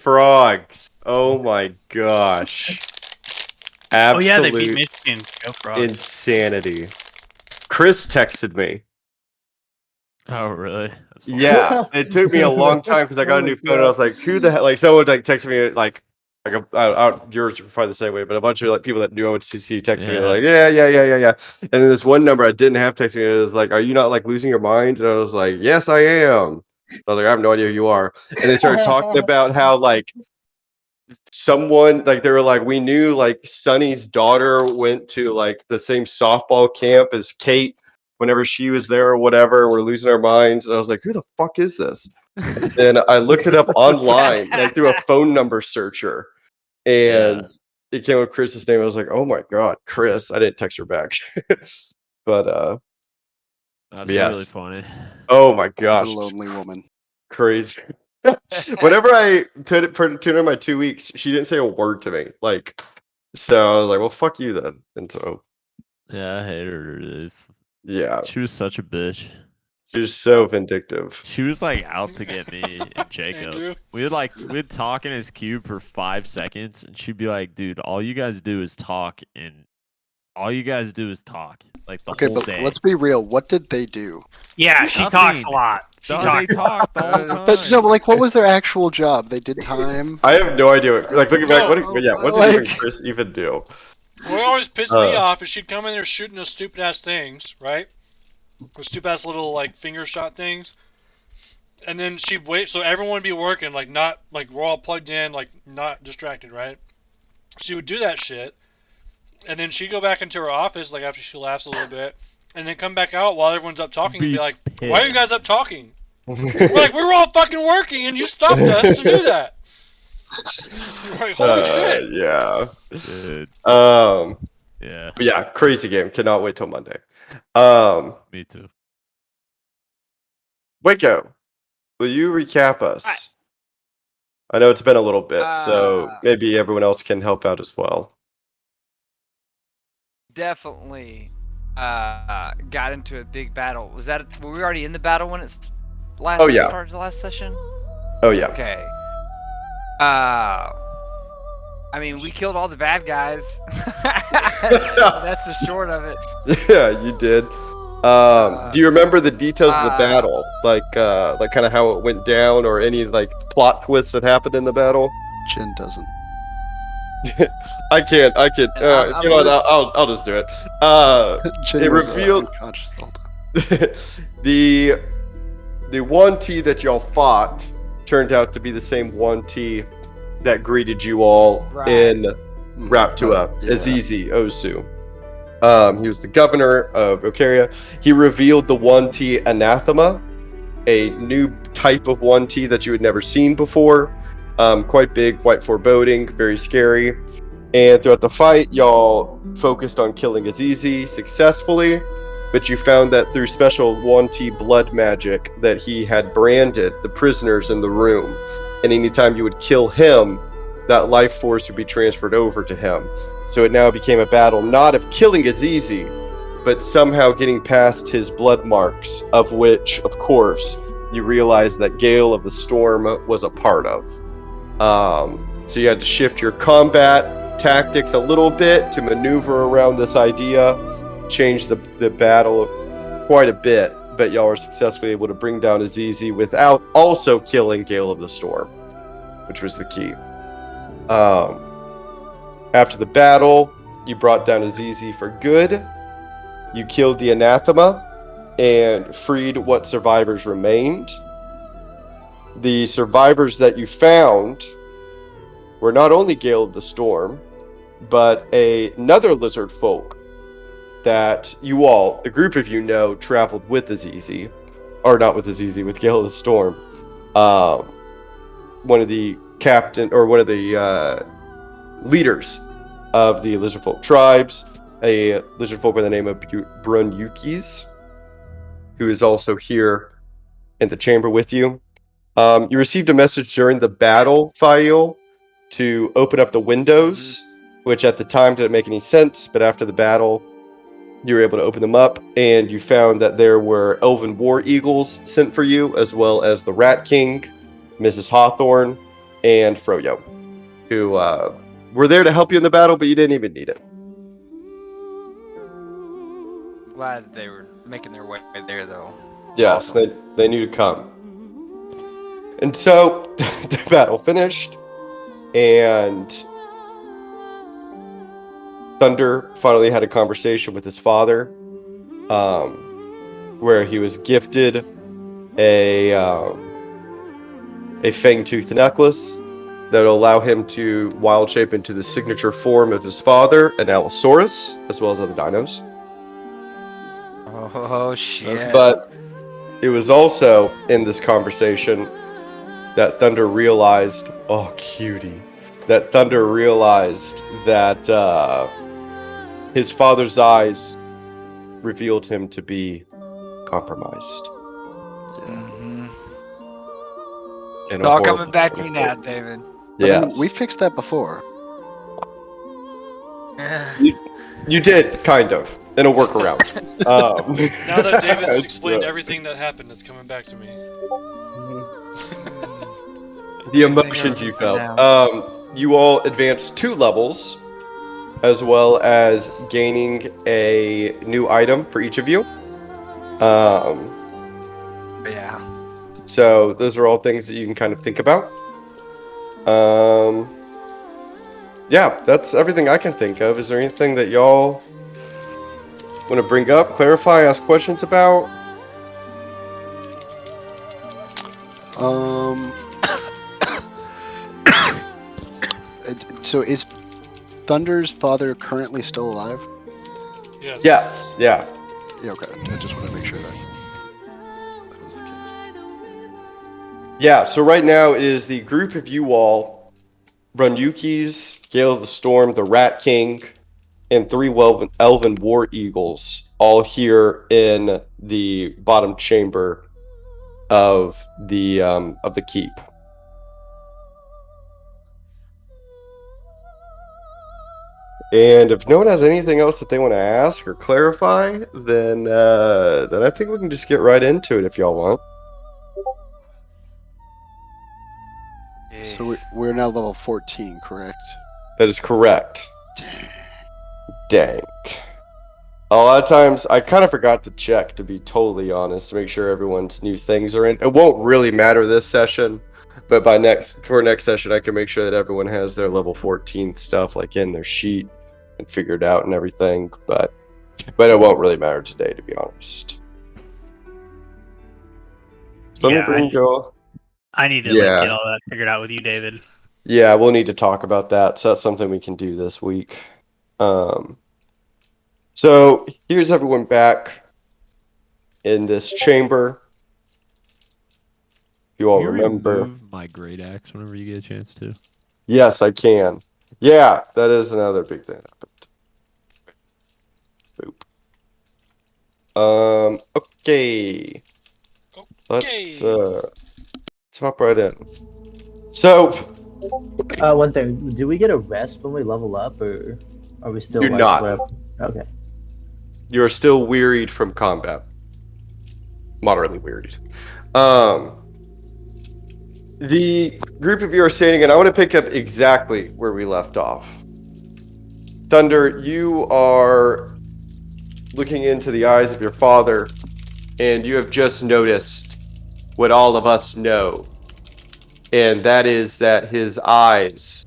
Frogs. Oh my gosh. Oh yeah, they beat Absolute Michigan. Go Frogs. insanity. Chris texted me. Oh, really? That's funny. Yeah, it took me a long time because I got a new phone and I was like, "Who the hell?" Like someone like texted me yours were probably the same way, but a bunch of like people that knew OTC texted me. They're like, "Yeah." And then this one number I didn't have texted me. It was like, "Are you not like losing your mind?" And I was like, "Yes, I am." I was like, "I have no idea who you are." And they started talking about how like someone like they were like, "We knew like Sonny's daughter went to like the same softball camp as Kate." Whenever she was there or whatever, we're losing our minds. And I was like, who the fuck is this? And then I looked it up online, like through a phone number searcher, and it came up Chris's name. I was like, oh my god, Chris. I didn't text her back. But That's yes. really funny. Oh my She's gosh. a lonely woman. Crazy. Whenever I tuned in my 2 weeks, she didn't say a word to me. Like, so I was like, well, fuck you then. And so, Yeah, I hate her, dude. yeah, She was such a bitch. she was so vindictive. She was like out to get me and Jacob. Andrew? We'd talk in his cube for 5 seconds, and she'd be like, "Dude, all you guys do is talk, and all you guys do is talk, like the Okay, whole but day." let's be real. What did they do? Yeah, she talks a lot. She No, talks. they talk the whole time. But no, but like, what was their actual job? They did time. I have no idea. Like looking back, what did even like- Chris even do? What always pissed me off is she'd come in there shooting those stupid ass things, right? Those stupid ass little like finger shot things. And then she'd wait, so everyone would be working, like not like we're all plugged in, like not distracted, right? She would do that shit, and then she'd go back into her office, like after she laughs a little bit, and then come back out while everyone's up talking and be like, "Why are you guys up talking?" We're like, "We were all fucking working, and you stopped us to do that." We're like, holy shit! Yeah. Dude, Yeah. But yeah, crazy game. Cannot wait till Monday. Me too. Waco, will you recap us? I know it's been a little bit, so maybe everyone else can help out as well. Definitely got into a big battle. Were we already in the battle when it started the last session? Oh yeah. Okay. I mean, we killed all the bad guys. That's the short of it. Yeah, you did. Do you remember the details of the battle? Like kind of how it went down, or any like plot twists that happened in the battle? Jin doesn't. I can't. I'll just do it. Jin It was revealed unconscious the whole time. the 1T that y'all fought turned out to be the same 1T that greeted you all in Raptua, Azizi Osu. He was the governor of Okaria. He revealed the 1T Anathema, a new type of 1T that you had never seen before. Quite big, quite foreboding, very scary. And throughout the fight, y'all focused on killing Azizi successfully, but you found that through special 1T blood magic that he had branded the prisoners in the room. And anytime you would kill him, that life force would be transferred over to him. So it now became a battle not of killing Azizi, but somehow getting past his blood marks, of which, of course, you realized that Gale of the Storm was a part of. So you had to shift your combat tactics a little bit to maneuver around this idea, change the battle quite a bit, but y'all were successfully able to bring down Azizi without also killing Gale of the Storm, which was the key. After the battle, you brought down Azizi for good. You killed the Anathema and freed what survivors remained. The survivors that you found were not only Gale of the Storm, but another lizard folk that you all, the group of you know, traveled with Azizi. Or not with Azizi, with Gale of the Storm. One of the leaders of the lizard folk tribes, a lizard folk by the name of Brunyukis, who is also here in the chamber with you. You received a message during the battle, Fail, to open up the windows, which at the time didn't make any sense, but after the battle, you were able to open them up, and you found that there were elven war eagles sent for you, as well as the Rat King, Mrs. Hawthorne, and Froyo, who were there to help you in the battle, but you didn't even need it. Glad they were making their way there, though. Yes, awesome. they knew to come. And so the battle finished, and Thunder finally had a conversation with his father, where he was gifted a fang-tooth necklace that will allow him to wild shape into the signature form of his father, an Allosaurus, as well as other dinos. Oh shit! But it was also in this conversation that Thunder realized, oh cutie, that Thunder realized that his father's eyes revealed him to be compromised. Mm-hmm. In It's all coming back to me now, David. Yes. I mean, we fixed that before. You did, kind of, in a workaround. Now that David's explained everything that happened, it's coming back to me. The emotions you felt. You all advanced 2 levels, as well as gaining a new item for each of you. Yeah. So those are all things that you can kind of think about. Yeah, that's everything I can think of. Is there anything that y'all want to bring up, clarify, ask questions about? So is Thunder's father currently still alive? Yes. Yes. Yeah. Yeah, okay. I just want to make sure that was the case. Yeah, so right now it is the group of you all, Runyukis, Gale of the Storm, the Rat King, and 3 Elven War Eagles, all here in the bottom chamber of the keep. And if no one has anything else that they want to ask or clarify, then I think we can just get right into it if y'all want. So we're now level 14, correct? That is correct. Dang. A lot of times, I kind of forgot to check, to be totally honest, to make sure everyone's new things are in. It won't really matter this session, but for next session, I can make sure that everyone has their level 14 stuff like in their sheet and figured out and everything. But it won't really matter today, to be honest. So yeah, I need to get all that figured out with you, David. Yeah, we'll need to talk about that. So that's something we can do this week. So here's everyone back in this chamber. You all remember. Remove my great axe whenever you get a chance to. Yes, I can. Yeah, that is another big thing that happened. Boop. Okay. Let's hop right in. So. One thing. Do we get a rest when we level up, or are we still? You're not. Okay. You're still wearied from combat. Moderately wearied. The group of you are standing, and I want to pick up exactly where we left off. Thunder, you are looking into the eyes of your father, and you have just noticed what all of us know, and that is that his eyes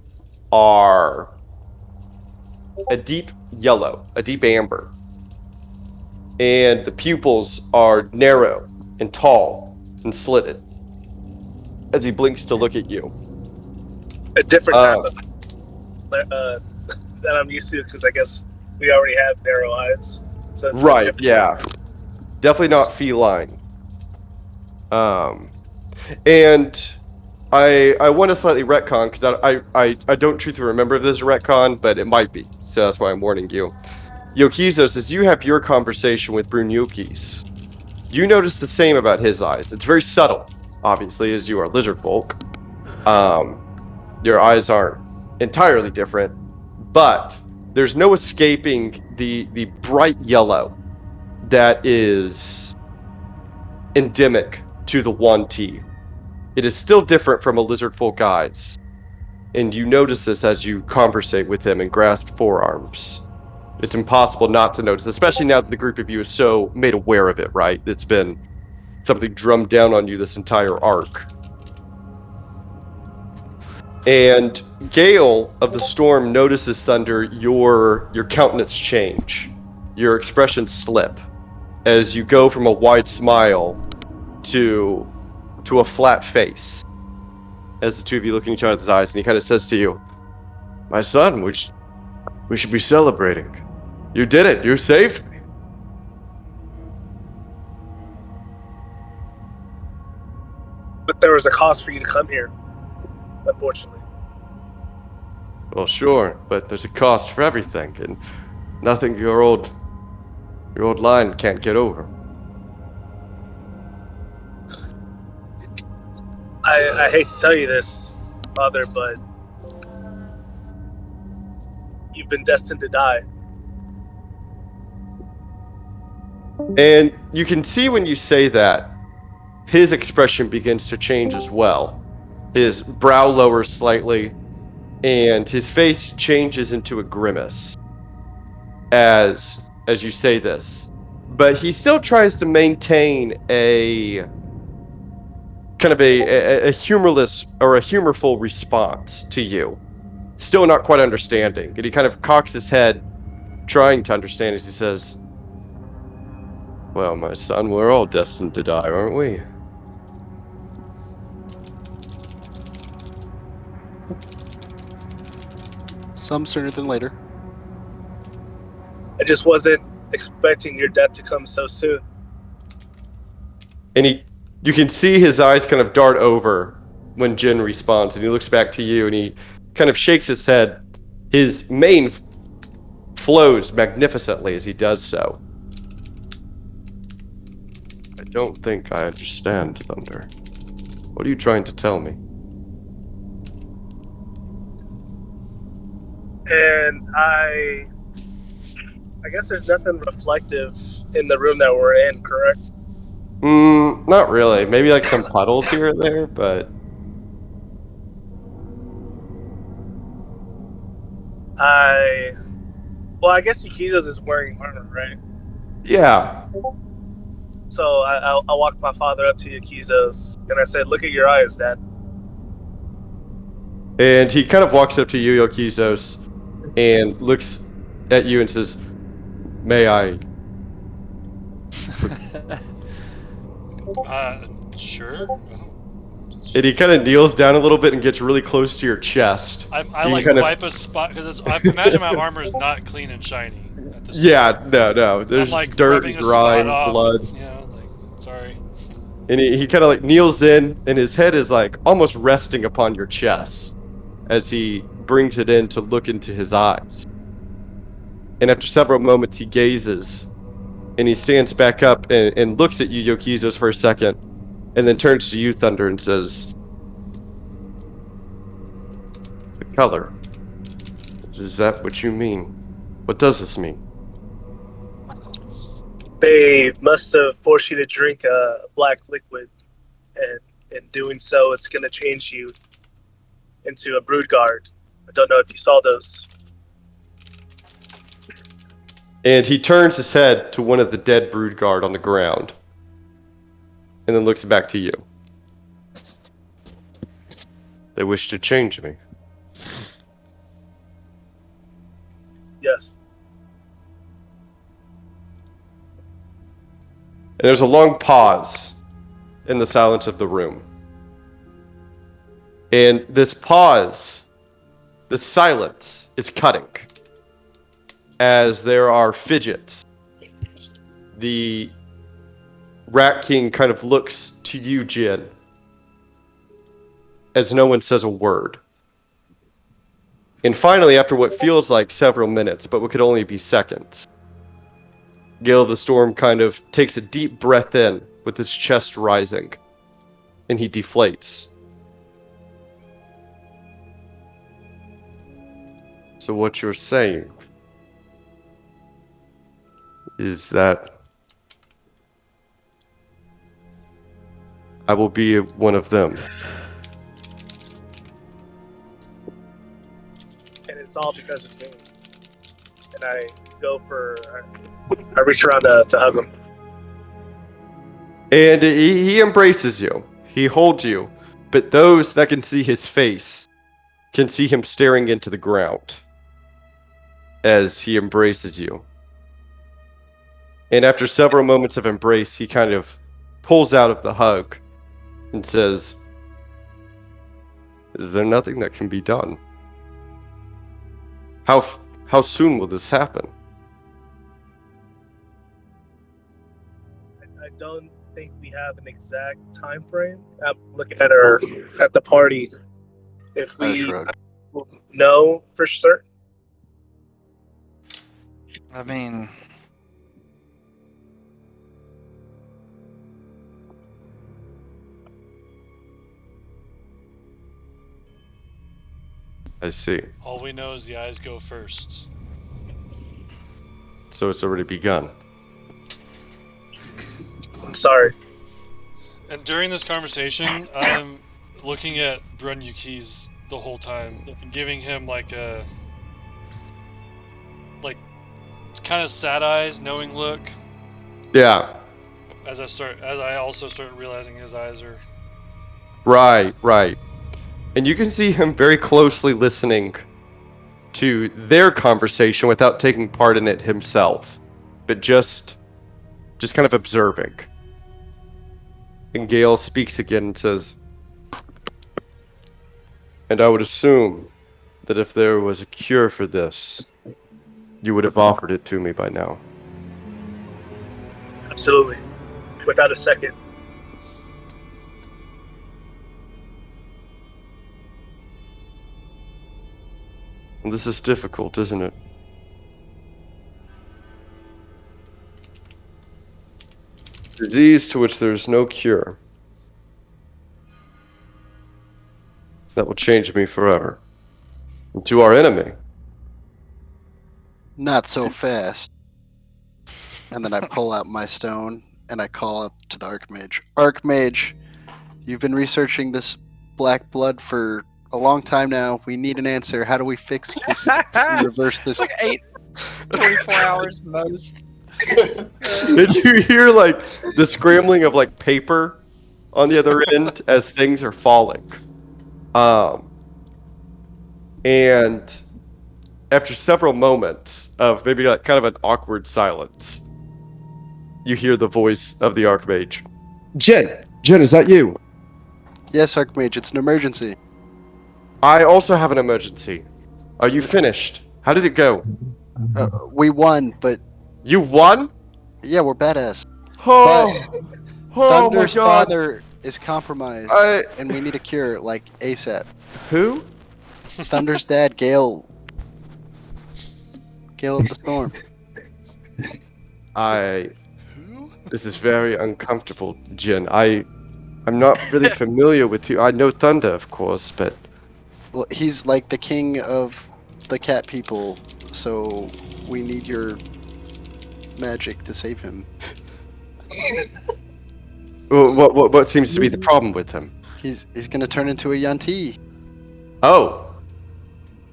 are a deep yellow, a deep amber, and the pupils are narrow and tall and slitted as he blinks to look at you. A different type of that I'm used to, because I guess we already have narrow eyes. So it's right, yeah. Definitely not feline. And I want to slightly retcon, because I don't truthfully remember if there's a retcon, but it might be. So that's why I'm warning you. Yokizos, as you have your conversation with Brunyukis, you notice the same about his eyes. It's very subtle, obviously, as you are lizard folk. Your eyes aren't entirely different, but there's no escaping the bright yellow that is endemic to the 1T. It is still different from a lizard folk eyes, And you notice this as you conversate with him and grasp forearms. It's impossible not to notice, especially now that the group of you is so made aware of it, right? It's been something drummed down on you this entire arc. And Gale of the Storm notices, Thunder, your countenance change. Your expression slip as you go from a wide smile to a flat face. As the two of you look in each other's eyes, and he kind of says to you, "My son, we should be celebrating. You did it. You saved me." But there was a cost for you to come here, unfortunately. Well, sure, but there's a cost for everything, and nothing your old line can't get over. I hate to tell you this, Father, but you've been destined to die. And you can see when you say that, his expression begins to change as well. His brow lowers slightly, and his face changes into a grimace as you say this. But he still tries to maintain a kind of a humorless or a humorful response to you. Still not quite understanding. And he kind of cocks his head, trying to understand as he says, "Well, my son, we're all destined to die, aren't we?" Some sooner than later. I just wasn't expecting your death to come so soon. And you can see his eyes kind of dart over when Jin responds, and he looks back to you, and he kind of shakes his head. His mane flows magnificently as he does so. "I don't think I understand, Thunder. What are you trying to tell me?" And I guess there's nothing reflective in the room that we're in, correct? Not really. Maybe like some puddles here or there, but I guess Yukizo's is wearing armor, right? yeah. So I walked my father up to Yukizo's, and I said, "Look at your eyes, Dad." And he kind of walks up to you, Yokizos, and looks at you and says, "May I?" Sure. And he kind of kneels down a little bit and gets really close to your chest. I You like kind of- wipe a spot because I imagine my armor's not clean and shiny at this Yeah, point. no. There's I'm like dirt, rubbing a spot grime, off. blood. Sorry. And he kind of like kneels in, and his head is like almost resting upon your chest as he brings it in to look into his eyes. And after several moments, he gazes, and he stands back up and looks at you, Yokizos, for a second, and then turns to you, Thunder, and says, "The color. Is that what you mean? What does this mean?" They must have forced you to drink a black liquid, and in doing so, it's going to change you into a brood guard. I don't know if you saw those. And he turns his head to one of the dead brood guard on the ground, and then looks back to you. "They wish to change me." Yes. And there's a long pause in the silence of the room. And this pause, the silence, is cutting as there are fidgets. The Rat King kind of looks to you, Jin, as no one says a word. And finally, after what feels like several minutes, but what could only be seconds, Gale of the Storm kind of takes a deep breath in with his chest rising, and he deflates. "So what you're saying is that I will be one of them?" and it's all because of me. And I reach around to hug him. And he embraces you. He holds you. But those that can see his face can see him staring into the ground as he embraces you. And after several moments of embrace, he kind of pulls out of the hug and says, "Is there nothing that can be done? How soon will this happen?" I don't think we have an exact time frame. I'm looking at the party. If we know for certain. I mean, I see. All we know is the eyes go first. So it's already begun. I'm sorry. And during this conversation, I'm looking at Brunyuki's the whole time, giving him like kind of sad eyes, knowing look. Yeah. As I also start realizing his eyes are. Right. And you can see him very closely listening to their conversation without taking part in it himself, but just kind of observing. And Gale speaks again and says, "And I would assume that if there was a cure for this, you would have offered it to me by now." Absolutely. Without a second. And this is difficult, isn't it? Disease to which there is no cure. That will change me forever. And to our enemy. Not so fast. And then I pull out my stone and I call up to the Archmage. Archmage, you've been researching this black blood for a long time now. We need an answer. How do we fix this? Reverse this? It's like 24 hours most. Did you hear like the scrambling of like paper on the other end as things are falling? And after several moments of maybe like kind of an awkward silence, you hear the voice of the Archmage. Jen, is that you? Yes, Archmage, it's an emergency. I also have an emergency. Are you finished? How did it go? We won, but... You won? Yeah, we're badass. Oh, Thunder's my God. father is compromised, and we need a cure, like, ASAP. Who? Thunder's dad, Gale of the Storm. This is very uncomfortable, Jen. I'm not really familiar with you. I know Thunder, of course, but... Well, he's like the king of the cat people, so we need your magic to save him. What seems to be the problem with him? He's gonna turn into a Yanti. Oh.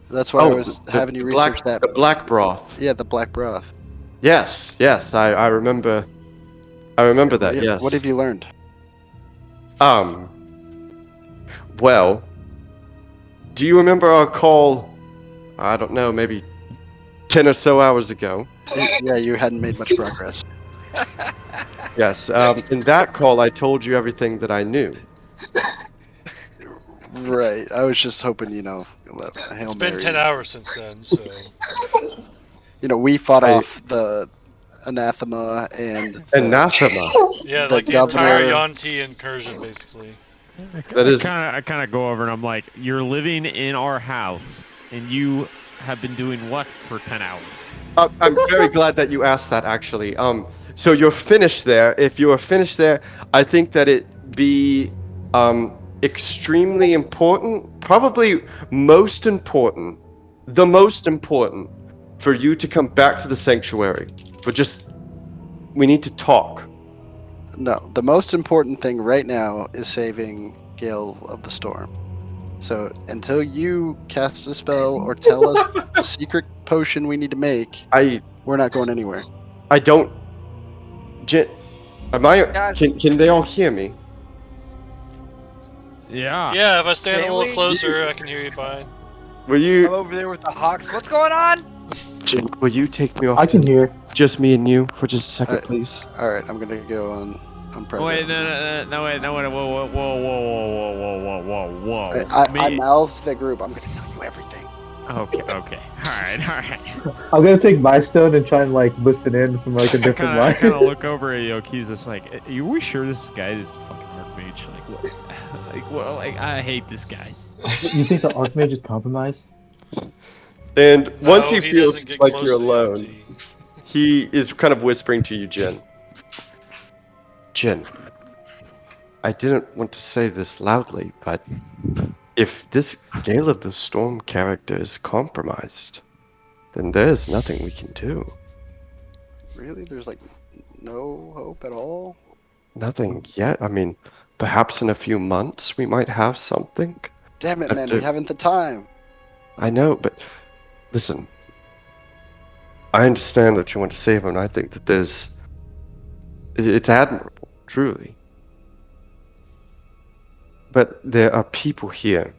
That's why I was having you research that. The black broth. Yeah, the black broth. Yes, I remember. I remember that. Yeah, yes. What have you learned? Well, do you remember our call? I don't know, maybe 10 or so hours ago. Yeah, you hadn't made much progress. Yes. In that call, I told you everything that I knew. Right. I was just hoping, Hail It's Mary. been 10 hours since then, so... We fought off the anathema and... Anathema? Yeah, the like the entire Yanti incursion, basically. I kind of go over and I'm like, you're living in our house, and you have been doing what for 10 hours? I'm very glad that you asked that, actually. So you're finished there. If you are finished there, I think that it be extremely important, probably most important, the most important, for you to come back to the sanctuary. But we need to talk. No, the most important thing right now is saving Gale of the Storm. So until you cast a spell or tell us the secret potion we need to make, we're not going anywhere. I don't. Am I? Guys. Can they all hear me? Yeah. Yeah, if I stand a Can little we? closer, I can hear you fine. Will I'm you, over there with the hawks. What's going on? Jin, will you take me off? I can hear. Just me and you for just a second, please. All right, I'm gonna go on private. Wait, no, wait, whoa. I mouthed the group. I'm gonna tell you everything. Okay. All right. I'm gonna take my stone and try and like listen in from like a different I line. kind of look over at Yoki's just like, are we sure this guy is the fucking Archmage? Like, I hate this guy. You think the Archmage is compromised? And once he feels doesn't get like close you're to the alone, MT. he is kind of whispering to you, Jin. Jin, I didn't want to say this loudly, but if this Gale of the Storm character is compromised, then there's nothing we can do. Really? There's like no hope at all? Nothing yet. I mean, perhaps in a few months we might have something. Damn it, man, we haven't the time. I know, but listen. I understand that you want to save him, and I think that it's admirable, truly. But there are people here,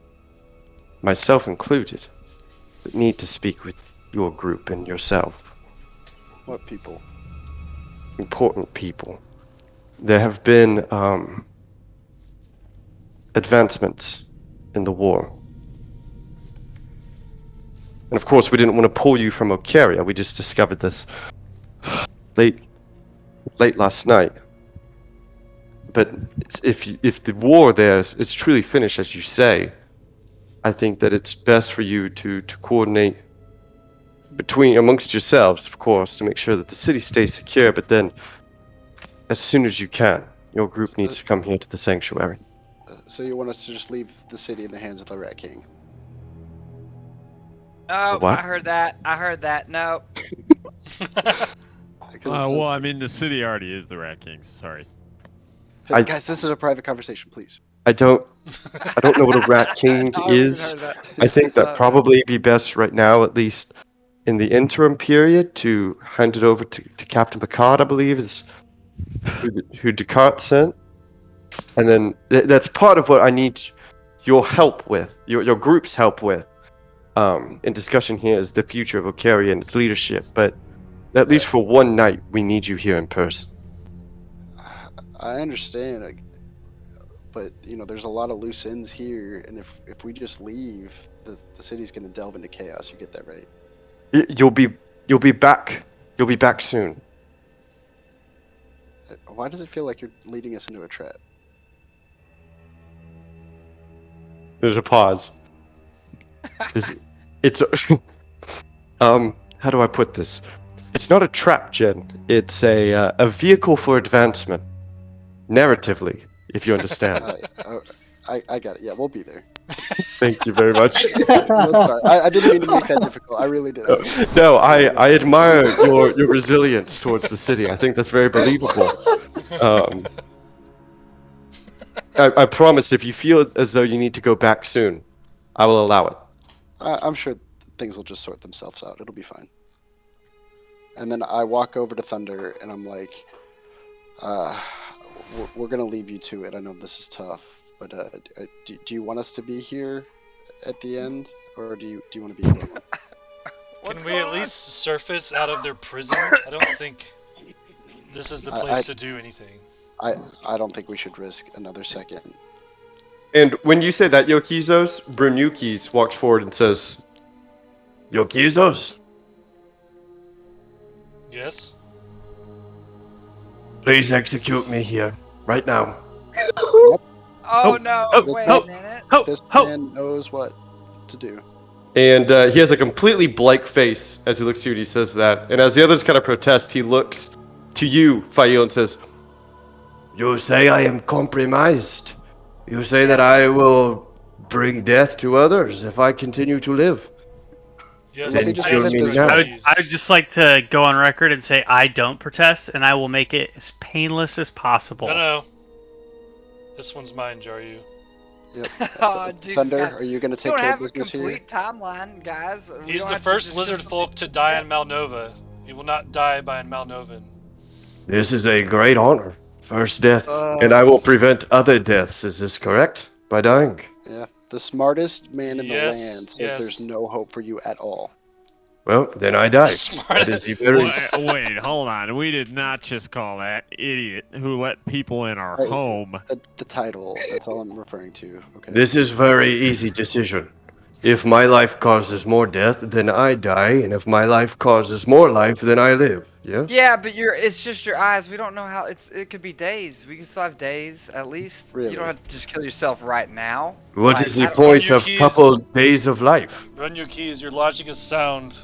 myself included, that need to speak with your group and yourself. What people? Important people. There have been advancements in the war. And of course, we didn't want to pull you from Ocaria. We just discovered this late last night. But if the war there is truly finished, as you say, I think that it's best for you to coordinate amongst yourselves, of course, to make sure that the city stays secure. But then, as soon as you can, your group needs to come here to the sanctuary. So you want us to just leave the city in the hands of the Rat King? Oh, What? I heard that. No. Well, I mean, the city already is the Rat King's. Sorry. Hey, guys, this is a private conversation, please. I don't know what a Rat King is. I think that probably be best right now, at least in the interim period, to hand it over to Captain Picard, I believe, is who Descartes sent. And then that's part of what I need your help with, your group's help with, in discussion here is the future of Ocaria and its leadership. But at least for one night, we need you here in person. I understand, but there's a lot of loose ends here, and if we just leave, the city's going to delve into chaos. You get that right? You'll be back. You'll be back soon. Why does it feel like you're leading us into a trap? There's a pause. It's how do I put this? It's not a trap, Jen. It's a vehicle for advancement, narratively, if you understand. I got it. Yeah, we'll be there. Thank you very much. I didn't mean to make that difficult. I really did. No, I admire your resilience towards the city. I think that's very believable. I promise, if you feel as though you need to go back soon, I will allow it. I'm sure things will just sort themselves out. It'll be fine. And then I walk over to Thunder, and I'm like, we're going to leave you to it. I know this is tough, but do you want us to be here at the end, or do you want to be alone? Can we at least surface out of their prison? I don't think this is the place to do anything. I don't think we should risk another second. And when you say that, Yokizos, Brunukis walks forward and says, Yokizos? Yes? Please execute me here, right now. Oh no, wait a minute. This man knows what to do. And he has a completely blank face as he looks to you and he says that. And as the others kind of protest, he looks to you, Fail, and says, You say I am compromised. You say that I will bring death to others if I continue to live. Yes, Let me just put it this I way. would just like to go on record and say I don't protest, and I will make it as painless as possible. No. This one's mine, Jaryu. Yep. Oh, Jesus, Thunder, guys. are you going to We take don't care of have a business here? complete timeline, guys. We He's don't the have to first just lizard go- folk to die in Malnova. He will not die by Malnovan. This is a great honor. First death. And I will prevent other deaths, is this correct? By dying? Yeah. The smartest man in the Yes, land says yes. there's no hope for you at all. Well, then I die. Smart. That is the very... Wait, hold on. We did not just call that idiot who let people in our Hey, home. The title, that's all I'm referring to. Okay. This is very easy decision. If my life causes more death, then I die, and if my life causes more life, then I live. Yes? Yeah, but it's just your eyes. We don't know how it could be days. We can still have days at least. Really? You don't have to just kill yourself right now. What Like, is the I don't- point of Yuki's- couple days of life? Run your keys. Your logic is sound.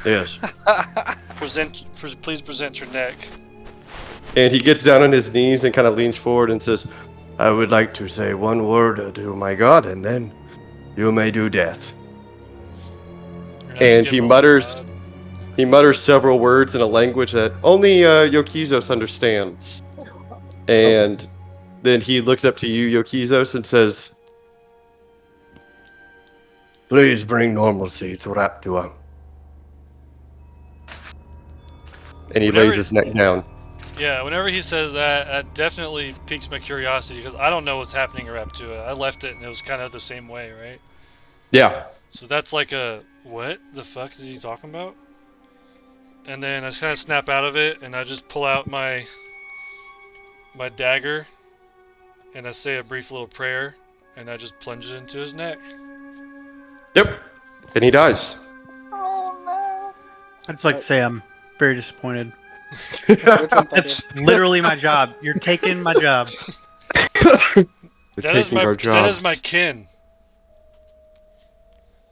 Yes. Please present your neck. And he gets down on his knees and kind of leans forward and says, I would like to say one word to my God, and then you may do death. You're not And just he giving mutters, God. he mutters several words in a language that only Yokizos understands. And then he looks up to you, Yokizos, and says, please bring normalcy to Raptua. And he Whenever lays his neck down. Yeah, whenever he says that, that definitely piques my curiosity because I don't know what's happening in Raptua. I left it and it was kind of the same way, right? Yeah. So that's like a what the fuck is he talking about? And then I just kind of snap out of it and I just pull out my dagger and I say a brief little prayer and I just plunge it into his neck. Yep. And he dies. I'd just like to say I'm very disappointed. Which one, Thunder? That's literally my job. You're taking my job. They're That is taking our that is jobs. my kin.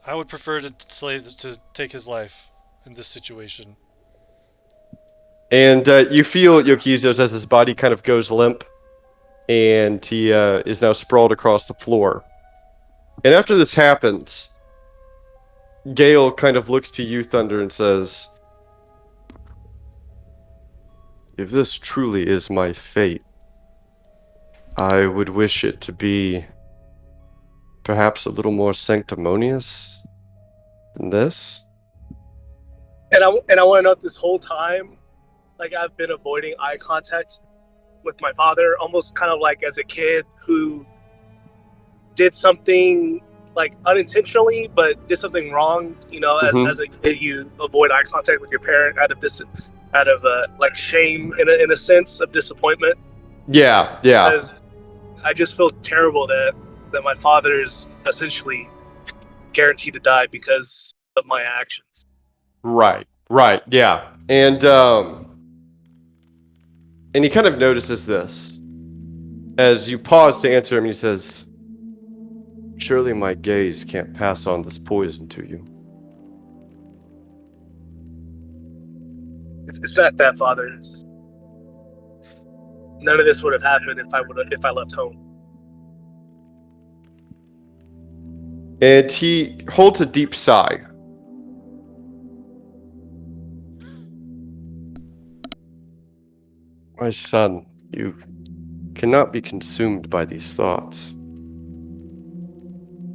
I would prefer to take his life in this situation. And you feel Yokizos as his body kind of goes limp, and he is now sprawled across the floor. And after this happens, Gale kind of looks to you, Thunder, and says, if this truly is my fate, I would wish it to be perhaps a little more sanctimonious than this. And I want to note this whole time, like I've been avoiding eye contact with my father, almost kind of like as a kid who did something like unintentionally, but did something wrong. You know, as a kid, you avoid eye contact with your parent out of like shame in a sense of disappointment. Yeah. Because I just feel terrible that my father is essentially guaranteed to die because of my actions. Right, yeah. And he kind of notices this. As you pause to answer him, he says, surely my gaze can't pass on this poison to you. It's not that, Father. None of this would have happened if I left home. And he holds a deep sigh. My son, you cannot be consumed by these thoughts.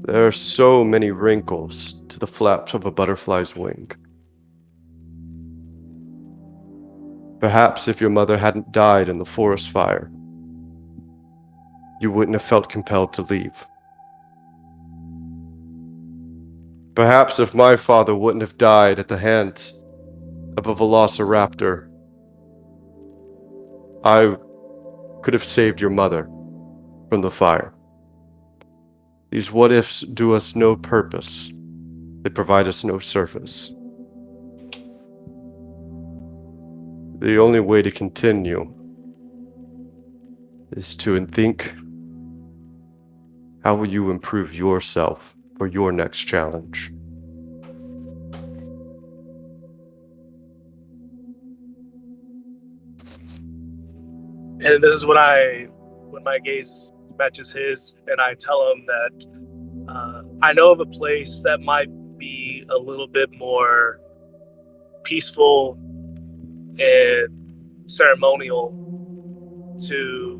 There are so many wrinkles to the flaps of a butterfly's wing. Perhaps if your mother hadn't died in the forest fire, you wouldn't have felt compelled to leave. Perhaps if my father wouldn't have died at the hands of a velociraptor, I could have saved your mother from the fire. These what ifs do us no purpose. They provide us no service. The only way to continue is to think, how will you improve yourself for your next challenge? And this is when my gaze matches his, and I tell him that I know of a place that might be a little bit more peaceful and ceremonial to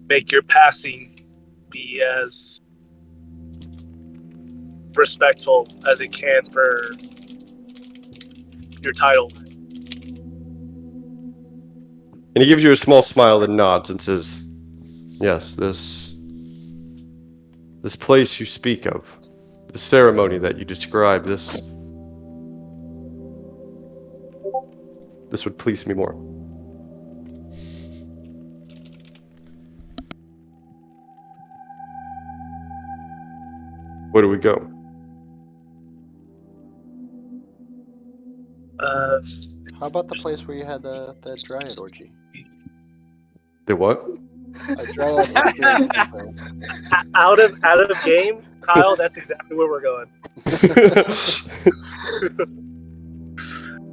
make your passing be as respectful as it can for your title. And he gives you a small smile and nods and says, "Yes, this place you speak of, the ceremony that you describe, this would please me more." Where do we go? How about the place where you had the dryad orgy? The what? A dryad experience. Out of game, Kyle. That's exactly where we're going.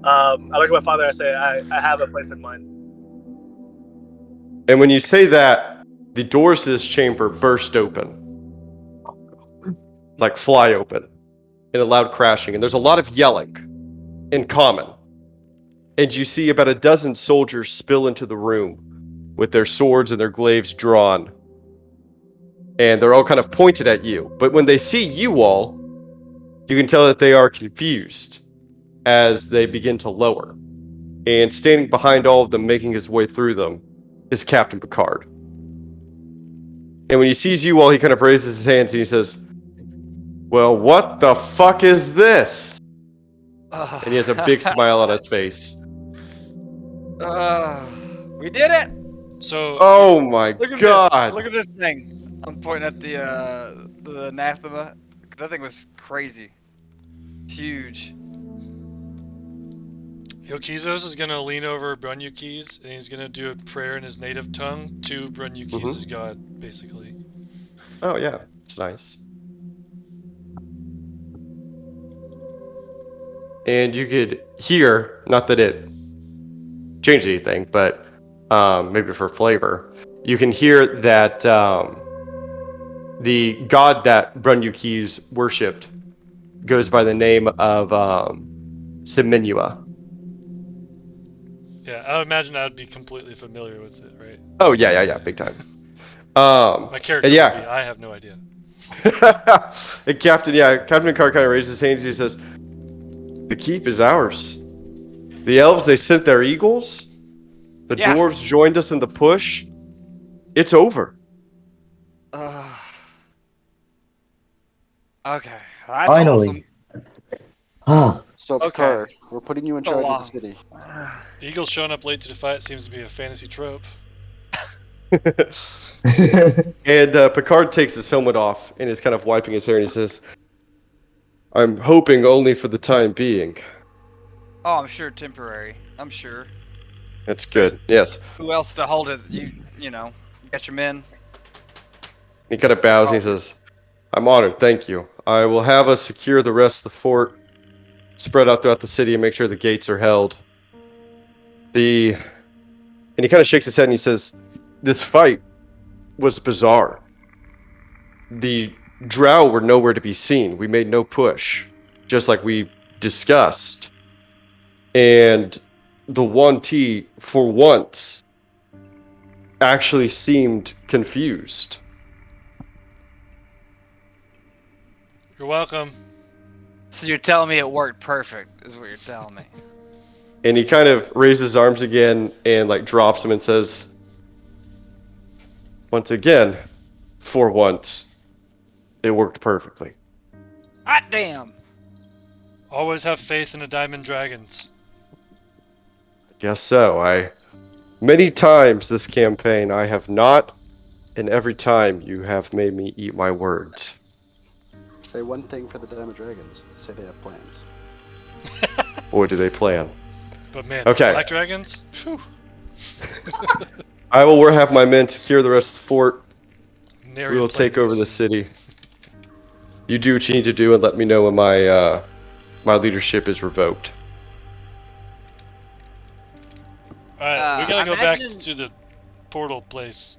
I look at my father. I say, I have a place in mind. And when you say that, the doors to this chamber burst open. Like fly open. In a loud crashing. And there's a lot of yelling. In common. And you see about a dozen soldiers spill into the room. With their swords and their glaives drawn. And they're all kind of pointed at you. But when they see you all, you can tell that they are confused. As they begin to lower. And standing behind all of them, making his way through them, is Captain Picard. And when he sees you all, he kind of raises his hands and he says, "Well, what the fuck is this?" And he has a big smile on his face. We did it! So. Oh my Look at god! This. Look at this thing. I'm pointing at the anathema. That thing was crazy. It's huge. Yokizos is gonna lean over Brunyukis and he's gonna do a prayer in his native tongue to Brunyukis' god, basically. Oh yeah, it's nice. And you could hear, not that it changed anything, but maybe for flavor, you can hear that the god that Brunyukis worshipped goes by the name of Seminua. Yeah, I would imagine I'd be completely familiar with it, right? Oh yeah, big time. My character would be. I have no idea. And Captain Carr kind of raises his hands and he says, "The keep is ours. The elves, they sent their eagles. The dwarves joined us in the push. It's over." Okay. That's Finally. awesome. So, Picard, we're putting you in charge of the city. Eagles showing up late to the fight seems to be a fantasy trope. And Picard takes his helmet off and is kind of wiping his hair and he says, "I'm hoping only for the time being." Oh, I'm sure temporary. I'm sure. That's good. Yes. Who else to hold it? You know, got your men. He kind of bows and he says, "I'm honored, thank you. I will have us secure the rest of the fort, spread out throughout the city and make sure the gates are held." And he kind of shakes his head and he says, "This fight was bizarre. The drow were nowhere to be seen. We made no push, just like we discussed. And the 1T, for once, actually seemed confused." You're welcome. So you're telling me it worked perfect, is what you're telling me. And he kind of raises his arms again and like drops them and says, "Once again, for once, it worked perfectly." Hot damn! Always have faith in the Diamond Dragons. I guess so. Many times this campaign I have not, and every time you have made me eat my words. Say one thing for the Diamond Dragons. Say they have plans. Boy, do they plan. But man, Okay. Black Dragons? Whew. I will have my men secure the rest of the fort. Nary We will a take over the place. city. You do what you need to do and let me know when my leadership is revoked. Alright, we gotta go imagine- back to the portal place,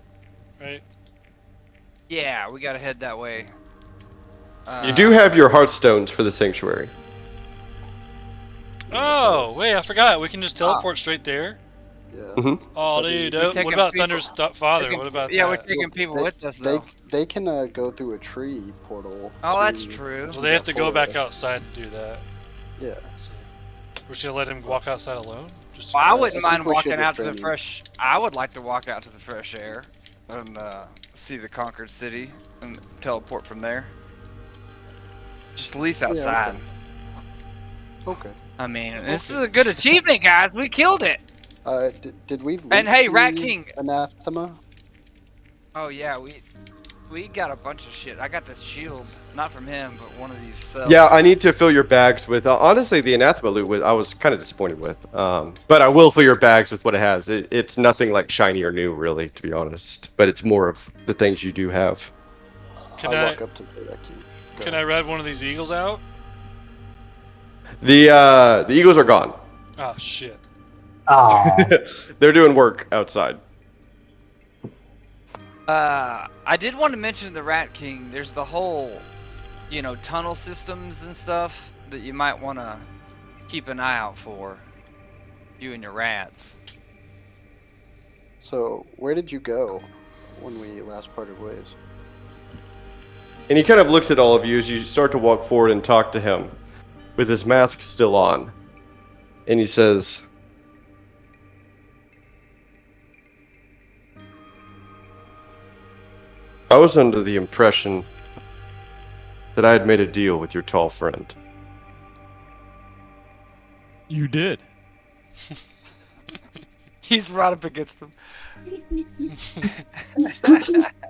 right? Yeah, we gotta head that way. You do have your heartstones for the sanctuary. Oh, wait, I forgot. We can just teleport straight there. Yeah. Mhm. Oh, that'd dude. be- What taking about people- Thunder's father? taking- What about yeah, that? we're taking people they, with us they though. they can go through a tree portal. Oh, that's to true. So they have to go back forest. outside and do that. Yeah. So, we're just gonna let him walk outside alone? Just Well, I I wouldn't think mind we should walking out to the restrain him. fresh. I would like to walk out to the fresh air and see the conquered city and teleport from there. Just at least Yeah, outside. Okay. I mean, this is a good achievement, guys. We killed it. Did we? And loot hey, Rat the King. Anathema. Oh yeah, we got a bunch of shit. I got this shield, not from him, but one of these cells. Yeah, I need to fill your bags with. Honestly, the anathema loot I was kind of disappointed with. But I will fill your bags with what it has. It's nothing like shiny or new, really, to be honest. But it's more of the things you do have. Can I'll I- walk up to the Rat King. Go Can ahead. I ride one of these eagles out? The eagles are gone. Oh, shit. Ah, They're doing work outside. I did want to mention the Rat King. There's the whole, tunnel systems and stuff that you might want to keep an eye out for. You and your rats. So, where did you go when we last parted ways? And he kind of looks at all of you as you start to walk forward and talk to him, with his mask still on. And he says, I was under the impression that I had made a deal with your tall friend. You did. He's right up against him.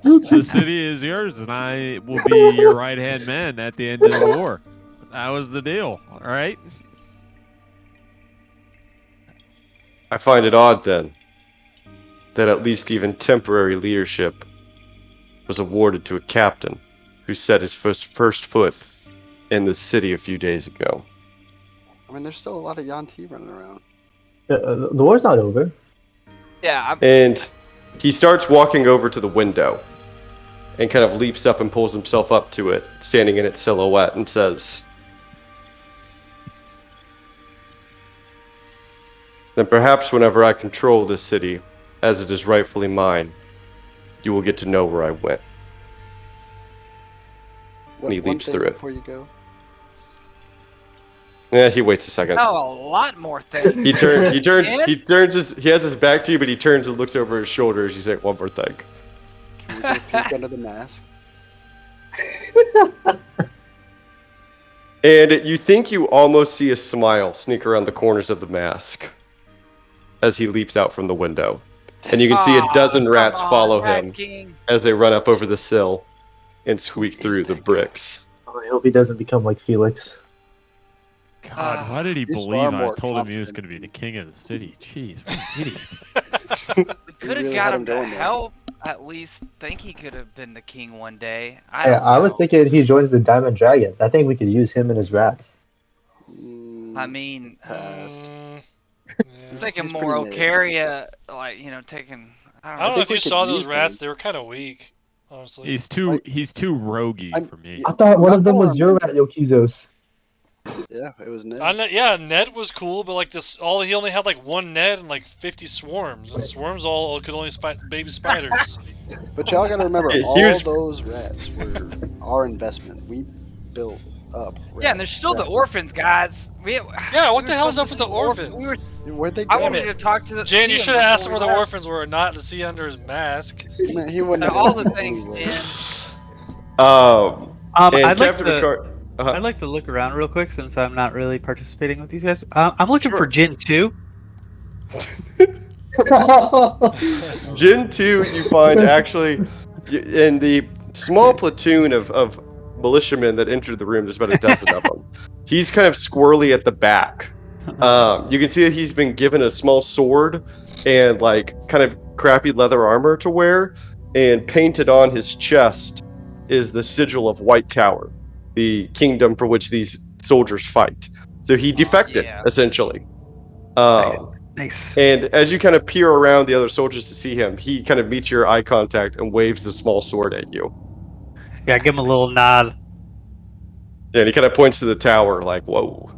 The city is yours, and I will be your right-hand man at the end of the war. That was the deal, all right? I find it odd, then, that at least even temporary leadership was awarded to a captain who set his first foot in the city a few days ago. I mean, there's still a lot of Yanti running around. the war's not over. Yeah, And he starts walking over to the window and kind of leaps up and pulls himself up to it, standing in its silhouette, and says, then perhaps whenever I control this city, as it is rightfully mine, you will get to know where I went. And he One leaps thing through it. before you go. Yeah, he waits a second. Oh, a lot more things. He has his back to you, but he turns and looks over his shoulder as you say one more thing. Can we go peek under the mask? And you think you almost see a smile sneak around the corners of the mask as he leaps out from the window. And you can see a dozen rats follow him as they run up over the sill and squeak through the bricks. I hope he doesn't become like Felix. God, why did he He's believe far I more told him he was confident going to be the king of the city? Jeez, what an idiot. We could have really got had him him to going there. help. At least think he could have been the king one day. I was thinking he joins the Diamond Dragons. I think we could use him and his rats. I mean, Past. it's like a He's more pretty mid. Ocaria, taking. I I don't don't know know. if you we could saw those use rats. them. They were kind of weak, honestly. He's too roguey I'm- for me. I thought one of them Not was your rat, Yokizos. Yeah, it was Ned. Yeah, Ned was cool, but he only had like one Ned and like 50 swarms, and swarms all could only fight baby spiders. But y'all gotta remember, Yeah, all here's- those rats were our investment. We built up. Yeah, and there's still the orphans, guys. Yeah, what the hell's up with the orphans? Where'd they go? I wanted to talk to the. Jan, you see should have asked him before where we the left. orphans were, not to see under his mask. Man, he wouldn't They're have all done the it things, anyway. man. And I'd like Captain to. Picard. I'd like to look around real quick since I'm not really participating with these guys. I'm looking Sure. for Jin 2. Jin 2, you find actually in the small platoon of militiamen that entered the room, there's about a dozen of them. He's kind of squirrely at the back. You can see that he's been given a small sword and like kind of crappy leather armor to wear, and painted on his chest is the sigil of White Tower, the kingdom for which these soldiers fight. So he defected, yeah. essentially. Nice. And as you kind of peer around the other soldiers to see him, he kind of meets your eye contact and waves the small sword at you. Yeah, give him a little nod. Yeah, and he kind of points to the tower like, whoa.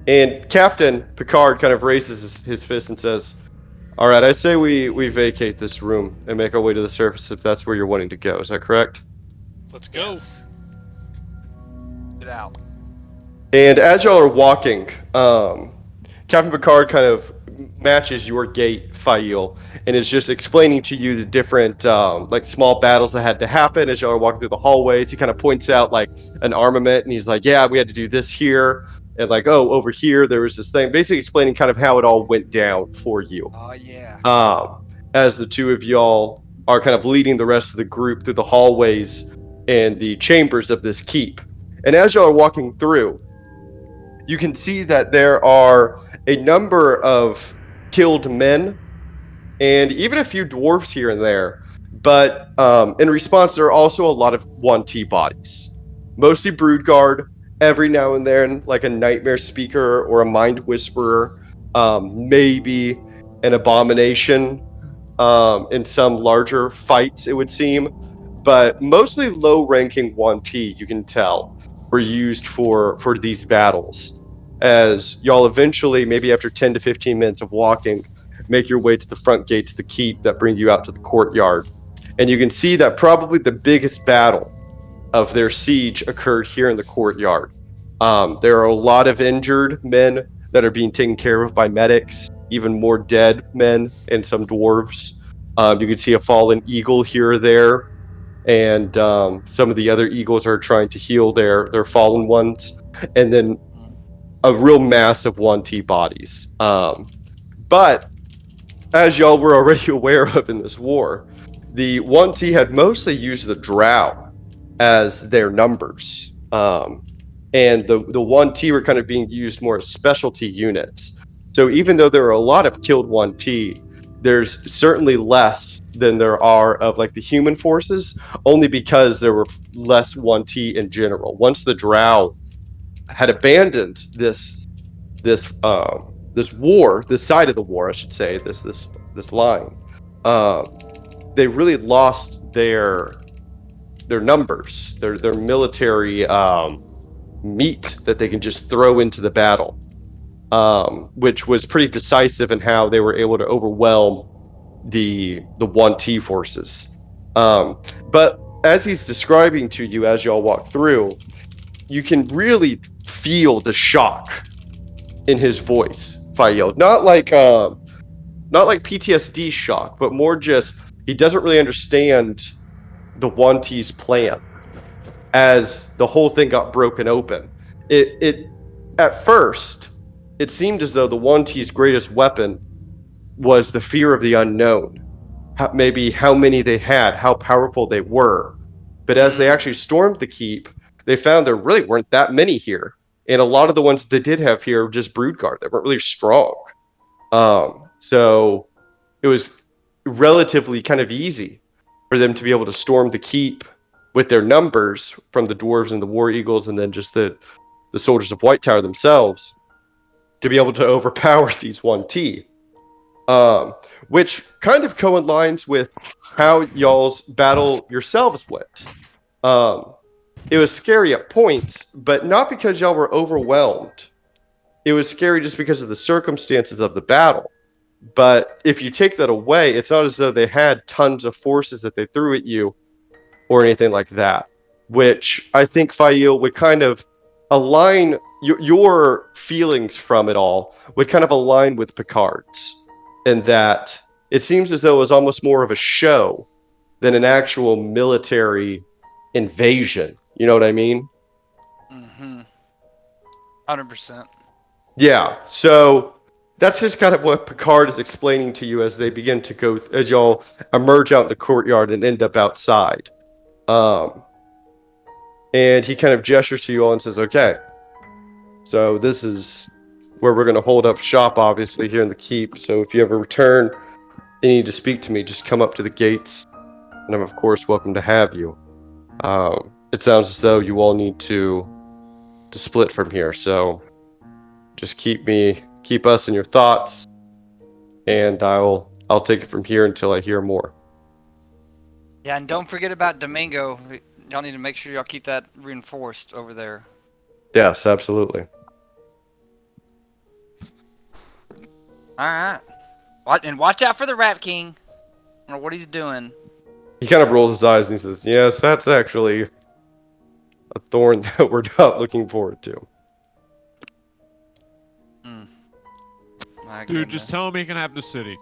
And Captain Picard kind of raises his fist and says, "All right, I say we vacate this room and make our way to the surface if that's where you're wanting to go. Is that correct?" Let's go. Yes. Get out. And as y'all are walking, Captain Picard kind of matches your gait, Fail, and is just explaining to you the different like small battles that had to happen as y'all are walking through the hallways. He kind of points out like an armament, and he's like, "Yeah, we had to do this here." And like, "Oh, over here there was this thing," basically explaining kind of how it all went down for you. Oh yeah. As the two of y'all are kind of leading the rest of the group through the hallways and the chambers of this keep. And as y'all are walking through, you can see that there are a number of killed men and even a few dwarves here and there. But in response, there are also a lot of 1T bodies, mostly Broodguard, every now and then, like a Nightmare Speaker or a Mind Whisperer, maybe an Abomination in some larger fights, it would seem. But mostly low-ranking 1T, you can tell, were used for these battles. As y'all eventually, maybe after 10 to 15 minutes of walking, make your way to the front gates of the keep that bring you out to the courtyard. And you can see that probably the biggest battle of their siege occurred here in the courtyard. There are a lot of injured men that are being taken care of by medics, even more dead men and some dwarves. You can see a fallen eagle here or there, and some of the other eagles are trying to heal their fallen ones, and then a real mass of 1T bodies. But as y'all were already aware of in this war, the 1T had mostly used the drow as their numbers. And the 1T were kind of being used more as specialty units. So even though there are a lot of killed 1T, there's certainly less than there are of like the human forces, only because there were less 1T in general. Once the drow had abandoned this war, this side of the war, I should say, this line, they really lost their numbers, their military meat that they can just throw into the battle, which was pretty decisive in how they were able to overwhelm the 1T forces. But as he's describing to you as y'all walk through, you can really feel the shock in his voice, Fael. Not like PTSD shock, but more just he doesn't really understand the 1T's plan as the whole thing got broken open. It at first it seemed as though the 1T's greatest weapon was the fear of the unknown. Maybe how many they had, how powerful they were. But as they actually stormed the keep, they found there really weren't that many here. And a lot of the ones they did have here were just Broodguard. They weren't really strong. So it was relatively kind of easy for them to be able to storm the keep with their numbers from the dwarves and the war eagles, and then just the soldiers of White Tower themselves, to be able to overpower these 1T. Which kind of coincides with how y'all's battle yourselves went. It was scary at points, but not because y'all were overwhelmed. It was scary just because of the circumstances of the battle. But if you take that away, it's not as though they had tons of forces that they threw at you or anything like that, which I think Fail would kind of align your feelings from it all would kind of align with Picard's, in that it seems as though it was almost more of a show than an actual military invasion. You know what I mean? 100%. Yeah. So that's just kind of what Picard is explaining to you as they begin to go, as y'all emerge out in the courtyard and end up outside. And he kind of gestures to you all and says, "Okay, so this is where we're going to hold up shop, obviously, here in the keep. So if you ever return and need to speak to me, just come up to the gates, and I'm, of course, welcome to have you. It sounds as though you all need to split from here, so just keep us in your thoughts, and I'll take it from here until I hear more." Yeah, and don't forget about Domingo. Y'all need to make sure y'all keep that reinforced over there. Yes, absolutely. All right. And watch out for the Rat King. I don't know what he's doing. He kind of rolls his eyes and he says, "Yes, that's actually a thorn that we're not looking forward to." My Dude, goodness. just tell him he can have the city.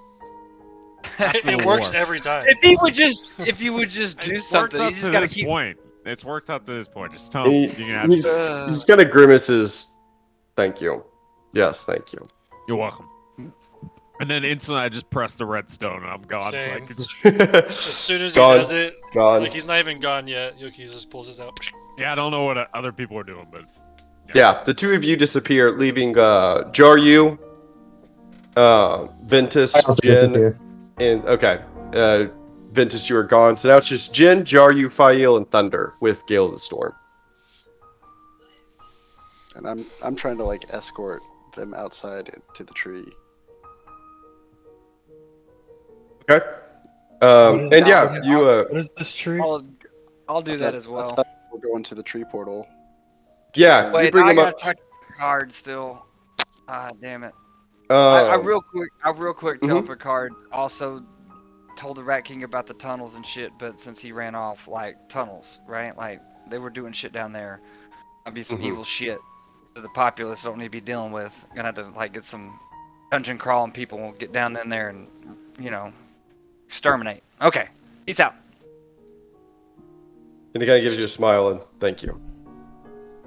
It works every time. If he would just do something, he's just gotta keep. It's worked up to this point. Just tell him you can have He's kind of grimaces. Thank you. Yes, thank you. You're welcome. And then instantly I just press the redstone and I'm gone. Same. Like, it's, As soon as he Gone. does it, Gone. like he's not even gone yet. Yuki just pulls this out. yeah, I don't know what other people are doing, but Yeah, the two of you disappear, leaving Jaryu, Ventus, I also Jin, disappear. and Ventus, you are gone. So now it's just Jin, Jaryu, Fael, and Thunder with Gale of the Storm. And I'm trying to like escort them outside to the tree. Okay. And yeah, you What is this tree? I'll do that as well. I thought we're going to the tree portal. yeah, you Wait, bring I them gotta up. touch Picard still. Ah, damn it. I real quick tell Picard also told the Rat King about the tunnels and shit, but since he ran off, like, tunnels, right? Like, they were doing shit down there. That'd be some evil shit that the populace don't need to be dealing with. Gonna have to, like, get some dungeon crawling people, get down in there and, you know, exterminate. Okay, peace out. And he kind of gives you a smile and thank you.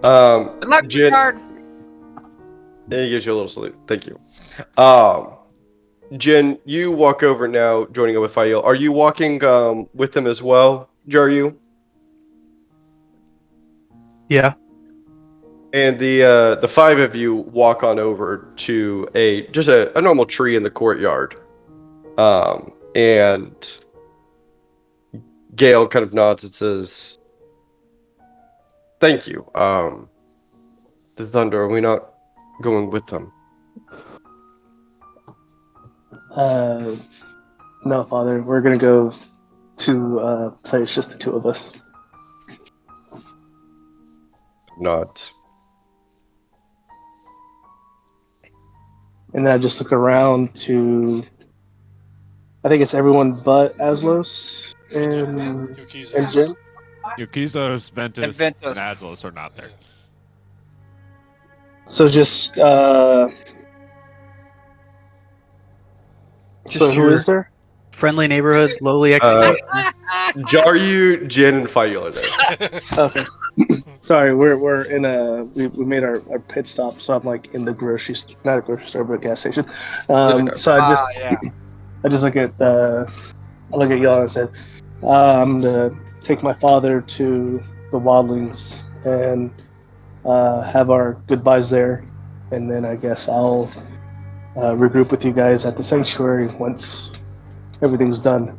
Good luck, Jin, Picard. and he gives you a little salute. Thank you. Jin, you walk over now, joining up with Fael. Are you walking with him as well, Jaryu? Yeah. And the five of you walk on over to just a normal tree in the courtyard. And Gale kind of nods and says, "Thank you. The Thunder, are we not going with them?" No, Father. We're gonna go to a place just the two of us. Not. And then I just look around to. I think it's everyone but Aslos and Jin. Yukizos, Ventus, and Ventus. Aslos are not there. So just so who your is there? Friendly neighborhood, lowly execute. Jaryu, Jin, and Fael are there. Okay. Sorry, we're in we made our pit stop, so I'm like in the not a grocery store, but a gas station. So I just look at y'all and I said, I'm gonna take my father to the Wildlings and have our goodbyes there, and then I guess I'll regroup with you guys at the sanctuary once everything's done.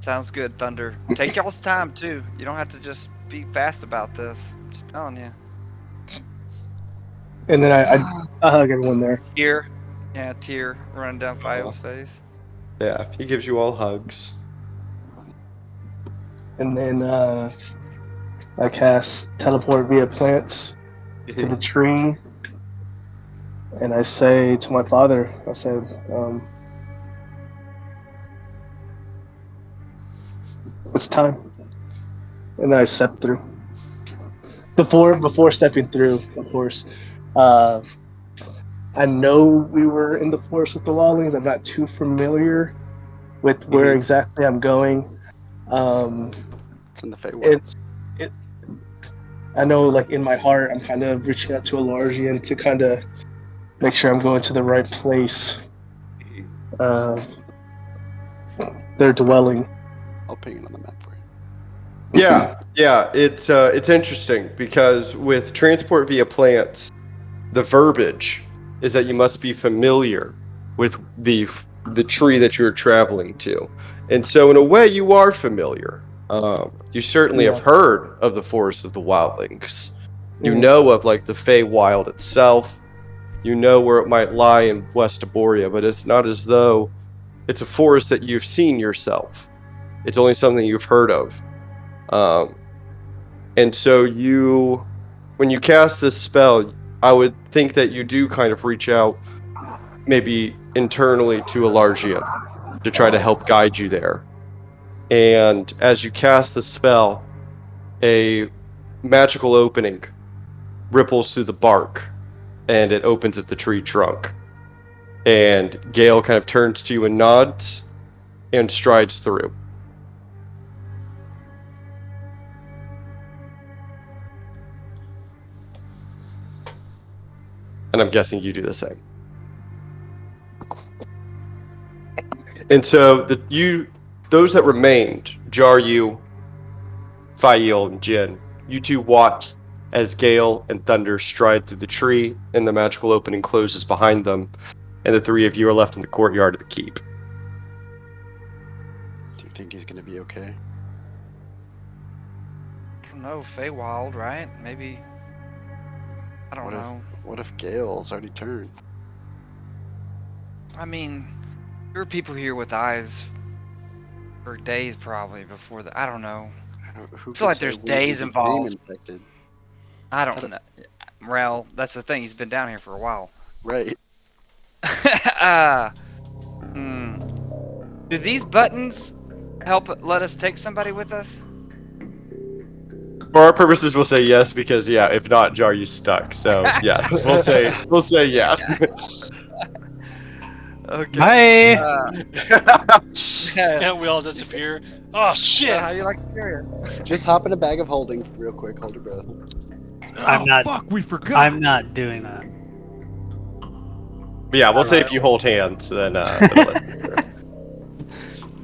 Sounds good, Thunder. Take y'all's time too. You don't have to just be fast about this. I'm just telling you. And then I hug everyone there. Tear running down Fael's face. Yeah, he gives you all hugs. And then I cast teleport via plants to the tree, and I say to my father, I said, it's time. And then I step through. Before stepping through, of course, I know we were in the forest with the Wildlings. I'm not too familiar with where exactly I'm going. It's in the Feywilds. I know, like, in my heart, I'm kind of reaching out to Alargian to kind of make sure I'm going to the right place. Their dwelling. I'll ping it on the map for you. Yeah, it's interesting because with transport via plants, the verbiage is that you must be familiar with the tree that you're traveling to, and so in a way you are familiar. You certainly have heard of the Forest of the Wildlings. You know of like the Feywild itself. You know where it might lie in West Aboria, but it's not as though it's a forest that you've seen yourself. It's only something you've heard of. And so when you cast this spell, I would think that you do kind of reach out maybe internally to Elargia to try to help guide you there. And as you cast the spell, a magical opening ripples through the bark, and it opens at the tree trunk. And Gale kind of turns to you and nods, and strides through. And I'm guessing you do the same. And so those that remained, Jaryu, Fael, and Jin, you two watch as Gale and Thunder stride through the tree, and the magical opening closes behind them, and the three of you are left in the courtyard of the keep. Do you think he's gonna be okay? I don't know, Feywild, right? Maybe. I don't know. What if Gale's already turned? I mean, there were people here with eyes for days probably before the. I don't know. Who I feel like could say there's we days became involved. Infected? I don't know. Rel, that's the thing. He's been down here for a while. Right. Do these buttons help let us take somebody with us? For our purposes, we'll say yes, because if not, Jaryu's stuck. So yes, we'll say yes. Okay. Hi. Yeah, we all disappear. Oh shit! How do you like to carry it? Just hop in a bag of holding real quick. Hold your breath. I'm not. Fuck, we forgot. I'm not doing that. But yeah, we'll say if you hold hands, then.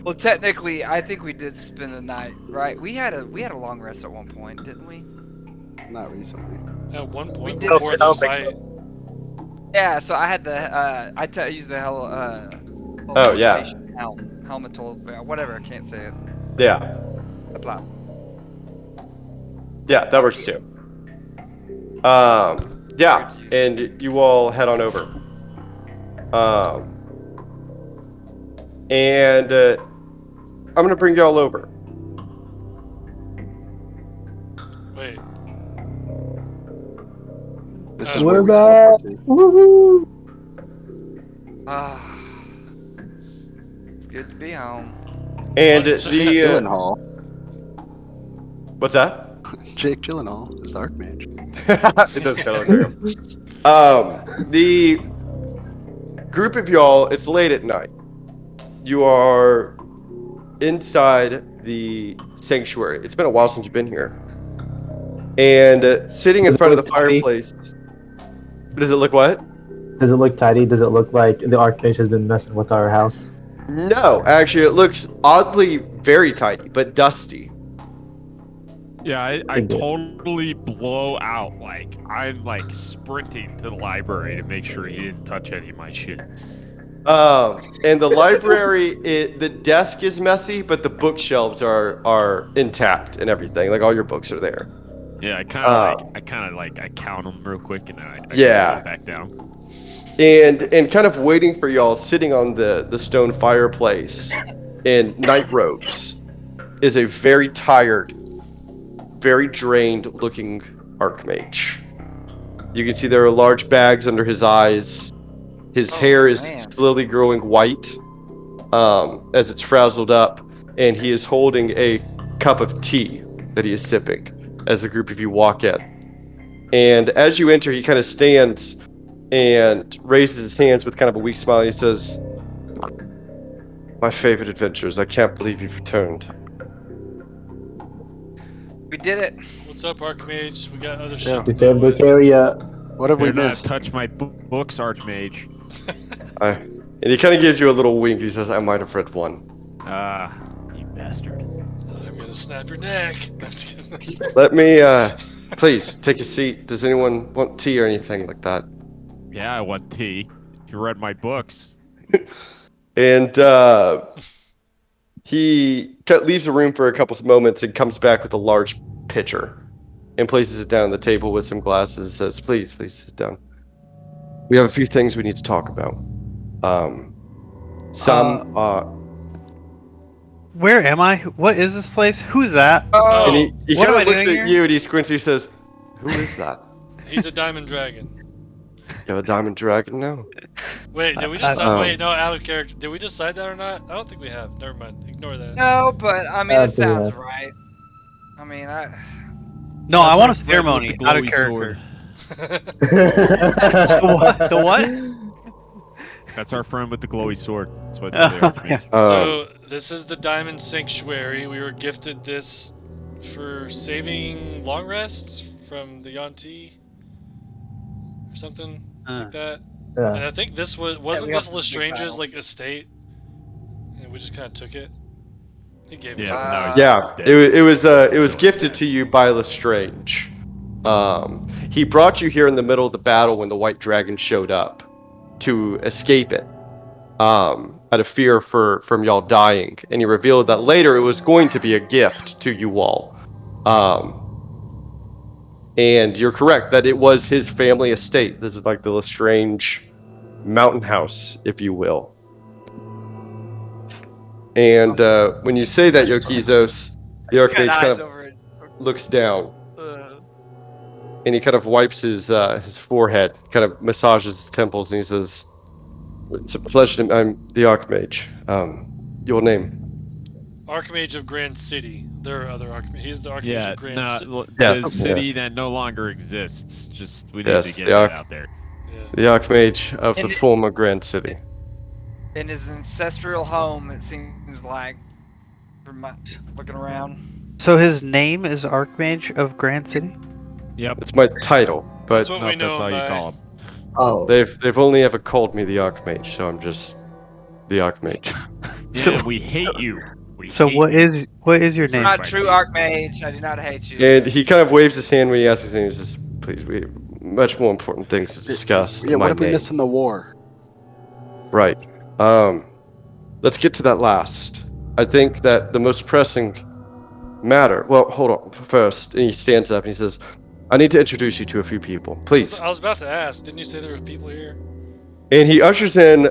Well, technically, I think we did spend the night, right? We had a long rest at one point, didn't we? Not recently. At one point, did- before I don't this think fight. so. Yeah, so I had the use the Oh, yeah. helmet, whatever. I can't say it. Yeah. Blah. Yeah, that works too. Yeah, and you all head on over. And I'm gonna bring y'all over. Wait. This is We're where we back. Woohoo! It's good to be home. And What? the Gyllenhaal. what's that? Jake Gyllenhaal is the Archmage. It does kind of look like him. The group of y'all, it's late at night. You are inside the sanctuary. It's been a while since you've been here. And sitting in Does it front of the look tidy? fireplace. Does it look what? Does it look tidy? Does it look like the Archmage has been messing with our house? No, actually, it looks oddly very tidy, but dusty. Yeah, I Think it. totally blow out. Like, I'm like sprinting to the library to make sure he didn't touch any of my shit. And the library, the desk is messy, but the bookshelves are intact and everything. Like all your books are there. Yeah, I kind of I count them real quick and then I Yeah. sit back down. And kind of waiting for y'all, sitting on the stone fireplace in night robes, is a very tired, very drained looking Archmage. You can see there are large bags under his eyes. His hair is man. slowly growing white as it's frazzled up, and he is holding a cup of tea that he is sipping as the group of you walk in. And as you enter, he kind of stands and raises his hands with kind of a weak smile. He says, "My favorite adventures. I can't believe you've returned." We did it. What's up, Archmage? We got other Yeah. shit. to The deal with. Cafeteria. What have we Better not missed? touch my books, Archmage. And he kind of gives you a little wink. He says, "I might have read one." Ah, you bastard. I'm gonna snap your neck. No, I'm just kidding. Let me, please take a seat. Does anyone want tea or anything like that? Yeah, I want tea. If you read my books. And he leaves the room for a couple of moments and comes back with a large pitcher and places it down on the table with some glasses and says, please sit down. We have a few things we need to talk about. Where am I? What is this place? Who's that? Oh, And he What kind am of I looks doing at here? you and he squints and he says, who is that? He's a diamond dragon. You have a diamond dragon now? Wait, did we decide? Wait, no, out of character. Did we decide that or not? I don't think we have. Never mind. Ignore that. No, but I mean, I it don't think sounds that. right. I mean, I. No, I That's want our a friend with ceremony the out of glowy character. sword. The what? That's our friend with the glowy sword. That's what I tell the Archmage. So this is the Diamond Sanctuary. We were gifted this for saving long rests from the Yanti or something like that. Yeah. And I think this wasn't we got this this big Lestrange's battle. like estate, and we just kind of took it. He gave it Yeah, to but us. now he's Yeah, dead. it was gifted to you by Lestrange. He brought you here in the middle of the battle when the White Dragon showed up to escape it. Out of fear from y'all dying, and he revealed that later it was going to be a gift to you all. And you're correct that it was his family estate. This is like the Lestrange mountain house, if you will. And when you say that, Yokizos, the Got Archmage kind eyes of over it. looks down, and he kind of wipes his forehead, kind of massages his temples, and he says, "It's a pleasure. I'm the Archmage. Your name?" Archmage of Grand City. There are other Archmage. He's the Archmage Yeah, of Grand no, City. the Yes, city yes. that no longer exists. Just we need Yes, to get the that Arch- out there. The Archmage of the And- former Grand City. In his ancestral home, it seems like, from my looking around. So his name is Archmage of Grand City? Yep. It's my title, but That's what we know that's all him you by. call him. Oh. they've only ever called me the Archmage, so I'm just the Archmage. Yeah, we hate you. So what is your It's name? not true, Archmage. I do not hate you. And he kind of waves his hand when he asks his name. He says, "Please, we have much more important things to discuss Yeah, than my what if we name." missed in the war? Right. Let's get to that last. I think that the most pressing matter. Well, hold on. First, and he stands up and he says, "I need to introduce you to a few people, please." I was about to ask. Didn't you say there were people here? And he ushers in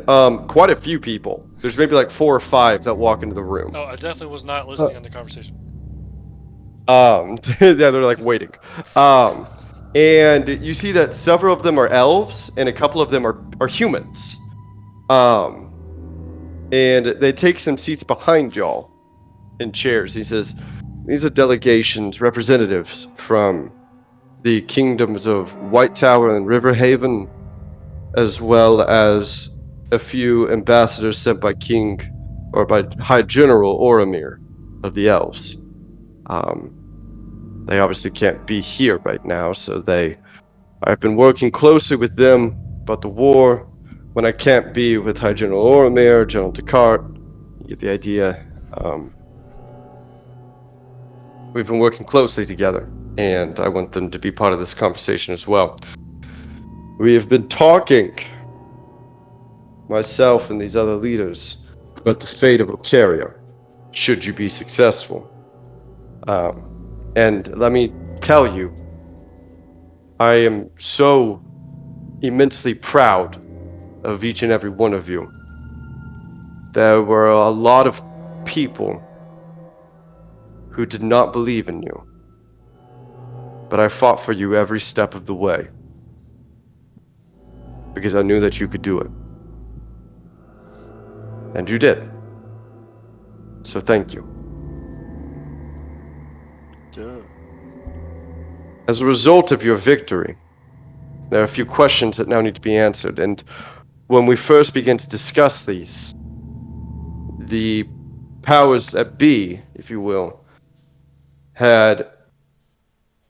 quite a few people. There's maybe like 4 or 5 that walk into the room. Oh, I definitely was not listening on the conversation. Yeah, they're like waiting. And you see that several of them are elves and a couple of them are humans. And they take some seats behind y'all in chairs. He says, "These are delegations, representatives from the kingdoms of White Tower and Riverhaven, as well as a few ambassadors sent by King or by High General Oromir of the elves. They obviously can't be here right now, so I've been working closely with them about the war. When I can't be with High General Oromir, General Descartes, you get the idea. We've been working closely together, and I want them to be part of this conversation as well. We have been talking, myself and these other leaders, about the fate of Ocaria, should you be successful. And let me tell you, I am so immensely proud of each and every one of you. There were a lot of people who did not believe in you, but I fought for you every step of the way because I knew that you could do it. And you did. So thank you. Duh. As a result of your victory, there are a few questions that now need to be answered, and when we first began to discuss these, the powers that be, if you will, had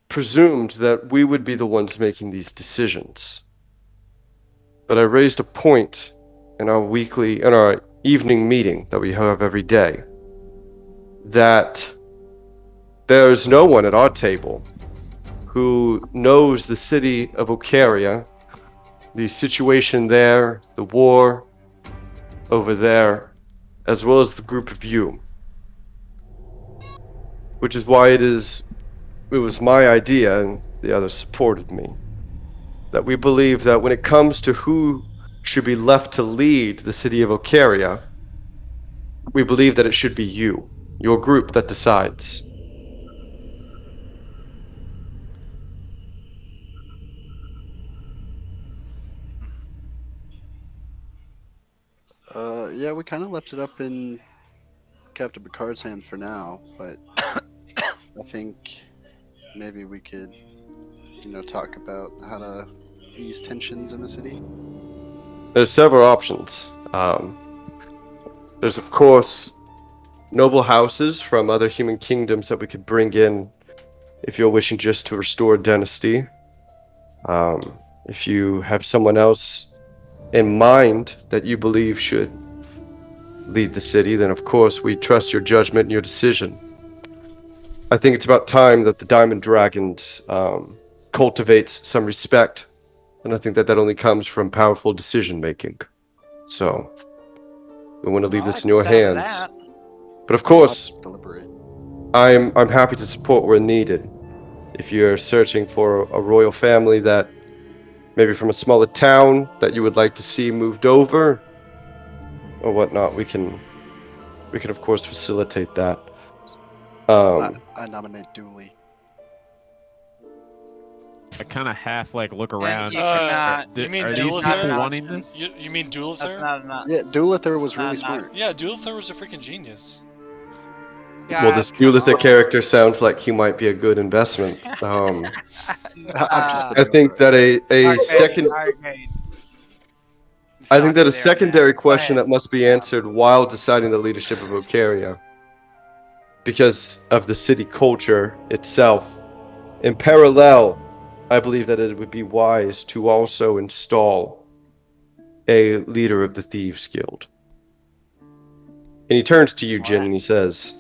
presumed that we would be the ones making these decisions. But I raised a point in our evening meeting that we have every day, that there is no one at our table who knows the city of Ocaria, the situation there, the war over there, as well as the group of you. Which is why it was my idea, and the others supported me, that we believe that when it comes to who should be left to lead the city of Ocaria, we believe that it should be you, your group, that decides. Yeah, we kind of left it up in Captain Picard's hands for now, but I think maybe we could, talk about how to ease tensions in the city. There's several options. There's, of course, noble houses from other human kingdoms that we could bring in if you're wishing just to restore dynasty. If you have someone else in mind that you believe should lead the city, then of course we trust your judgment and your decision. I think it's about time that the Diamond Dragons cultivates some respect, and I think that only comes from powerful decision making. So we want to leave I this like in the your sound of hands. that. But of A lot course, to deliberate. I'm happy to support where needed. If you're searching for a royal family that maybe from a smaller town that you would like to see moved over or whatnot, we can of course facilitate that. I nominate Dooley. I kind of half like look And around. you cannot. You mean Are That's these not people an wanting option. this? You mean That's Doolither? not. Yeah, Doolither was That's really not- smart. Yeah, Doolither was a freaking genius. Well, this Guys, come Ulitha on. character sounds like he might be a good investment. I'm just I think that a second Arcade. I think that a There, man. secondary Go question ahead. that must be answered while deciding the leadership of Ocaria, because of the city culture itself. In parallel, I believe that it would be wise to also install a leader of the Thieves Guild. And he turns to you, Jin, and he says,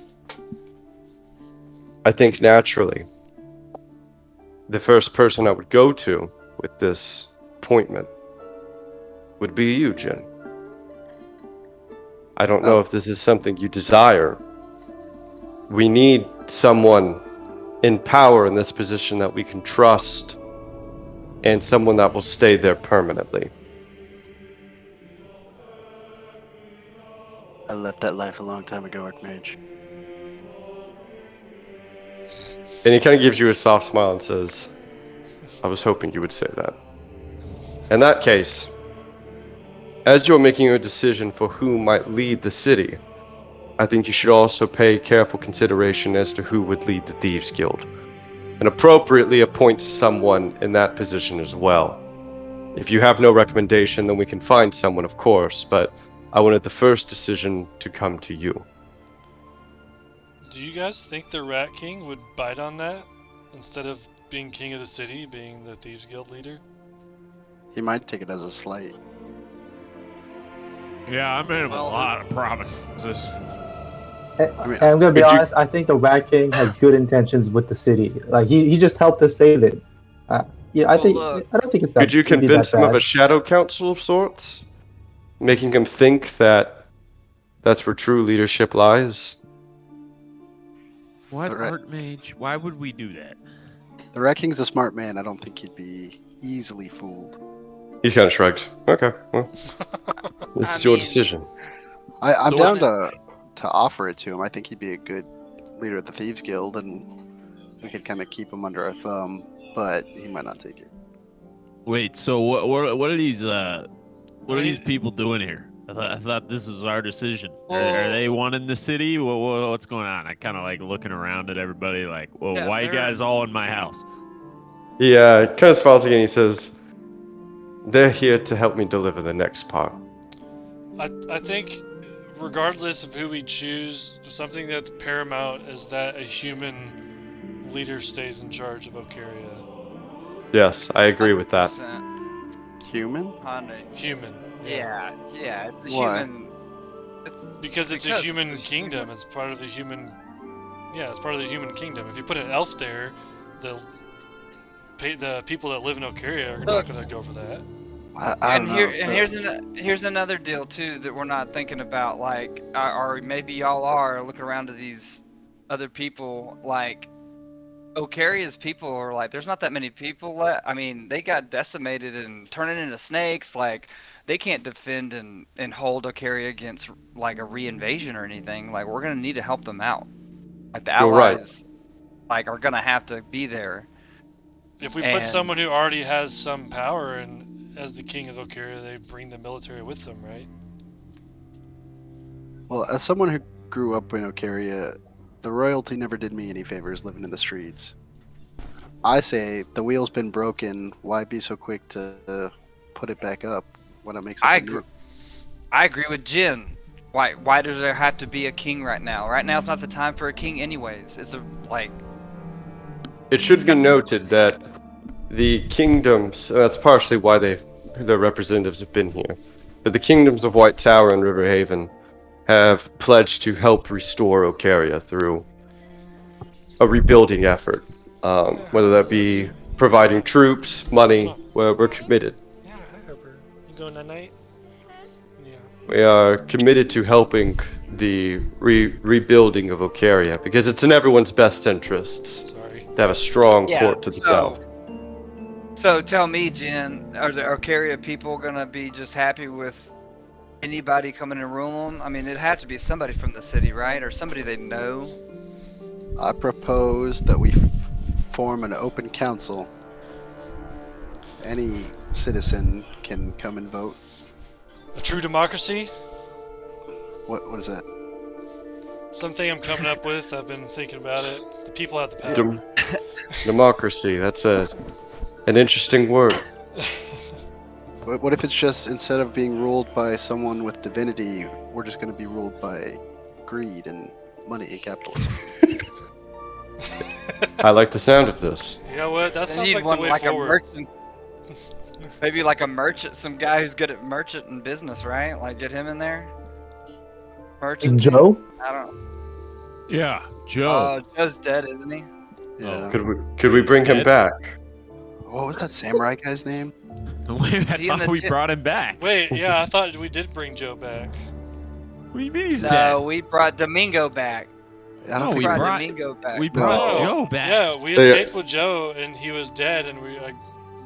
I think naturally, the first person I would go to with this appointment would be you, Jin. I don't know if this is something you desire. We need someone in power in this position that we can trust, and someone that will stay there permanently. I left that life a long time ago, Archmage. And he kind of gives you a soft smile and says, I was hoping you would say that. In that case, as you're making a decision for who might lead the city, I think you should also pay careful consideration as to who would lead the Thieves Guild, and appropriately appoint someone in that position as well. If you have no recommendation, then we can find someone, of course, but I wanted the first decision to come to you. Do you guys think the Rat King would bite on that instead of being king of the city, being the Thieves Guild leader? He might take it as a slight. Yeah, I made him a lot of promises. And I'm gonna be honest. I think the Rat King has good intentions with the city. Like he just helped us save it. Yeah, I don't think it's that. Could you it'd be convince that him of bad. a shadow council of sorts? Making him think that that's where true leadership lies? What, Archmage? Why would we do that? The Rat King's a smart man. I don't think he'd be easily fooled. He's kind of shrugged. Okay, well, this is your decision. I'm down to offer it to him. I think he'd be a good leader of the Thieves Guild, and we could kind of keep him under our thumb. But he might not take it. Wait, so what are these people doing here? I thought this was our decision. Are they wanting the city? What's going on? I kind of like looking around at everybody like, well, Yeah, why you they're- guys all in my house? Yeah, he kind of smiles again. He says, they're here to help me deliver the next part. I think, regardless of who we choose, something that's paramount is that a human leader stays in charge of Ocaria. Yes, I agree with that. Human? Human. Yeah, it's a Why? human. Because it's a human kingdom. It's part of the human. Yeah, it's part of the human kingdom. If you put an elf there, the people that live in Ocaria are not going to go for that. I don't know. Here's another deal too that we're not thinking about. Like, or maybe y'all are looking around to these other people. Like, Ocaria's people are like, there's not that many people left. I mean, they got decimated and turning into snakes. Like, they can't defend and hold Ocaria against like a reinvasion or anything. Like, we're gonna need to help them out. Like, the You're right. allies, like, are gonna have to be there. If we put someone who already has some power and as the king of Ocaria, they bring the military with them, right? Well, as someone who grew up in Ocaria, the royalty never did me any favors living in the streets. I say the wheel's been broken. Why be so quick to put it back up when it makes it I agree with Jin. Why does there have to be a king right now? Right now, it's not the time for a king, anyways. It's It should be noted that the kingdoms. That's partially why the representatives have been here. But the kingdoms of White Tower and Riverhaven have pledged to help restore Ocaria through a rebuilding effort. Whether that be providing troops, money, we're committed. Yeah, hi Harper. You going that night? Yeah. We are committed to helping the rebuilding of Ocaria because it's in everyone's best interests to have a strong court to the south. So tell me, Jen, are the Ocaria people gonna be just happy with anybody coming and rule them? I mean, it'd have to be somebody from the city, right? Or somebody they know. I propose that we form an open council. Any citizen can come and vote. A true democracy? What is that? Something I'm coming up with. I've been thinking about it. The people have the power. Democracy. That's an interesting word. What if it's just, instead of being ruled by someone with divinity, we're just going to be ruled by greed and money and capitalism? I like the sound of this. You know what? That sounds need like one the way like forward. a merchant. Maybe like a merchant, some guy who's good at merchant and business, right? Like get him in there. Merchant. Joe? I don't. Yeah, Joe. Joe's dead, isn't he? Yeah. Could we bring him dead? back? What was that samurai guy's name? Wait, I thought we brought him back. Wait, yeah, I thought we did bring Joe back. What do you mean he's No, dead? we brought Domingo back. I don't No, think we brought brought Domingo back. we brought No. Joe back. Yeah, we escaped with Joe, and he was dead, and we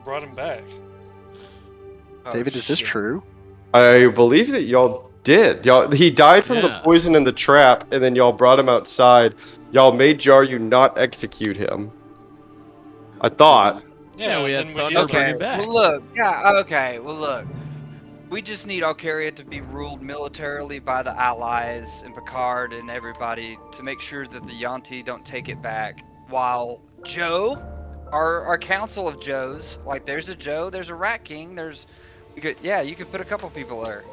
brought him back. Oh, David, is this shit. true? I believe that y'all did. He died from the poison in the trap, and then y'all brought him outside. Y'all made Jaryu not execute him. I thought. Yeah, we had then Thunder did. bring him back. Well, look. Yeah. Okay. Well, look. We just need Ocaria to be ruled militarily by the Allies and Picard and everybody to make sure that the Yanti don't take it back. While Joe, our council of Joes, like there's a Joe, there's a Rat King, you could put a couple people there.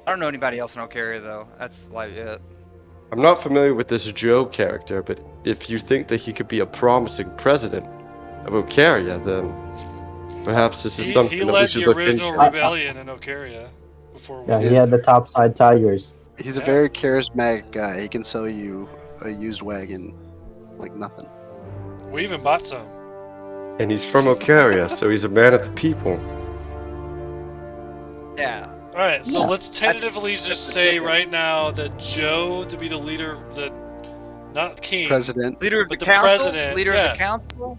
I don't know anybody else in Ocaria though. That's like it. I'm not familiar with this Joe character, but if you think that he could be a promising president of Ocaria, then perhaps this is something He that we led should the look original into. rebellion in Ocaria. Before we Yeah, he had the topside tigers. He's a very charismatic guy. He can sell you a used wagon like nothing. We even bought some. And he's from Ocaria, so he's a man of the people. Yeah. Alright, so Yeah. let's tentatively just say right now that Joe to be the leader, not king, President. Leader of the but the council. president, Leader yeah. of the council.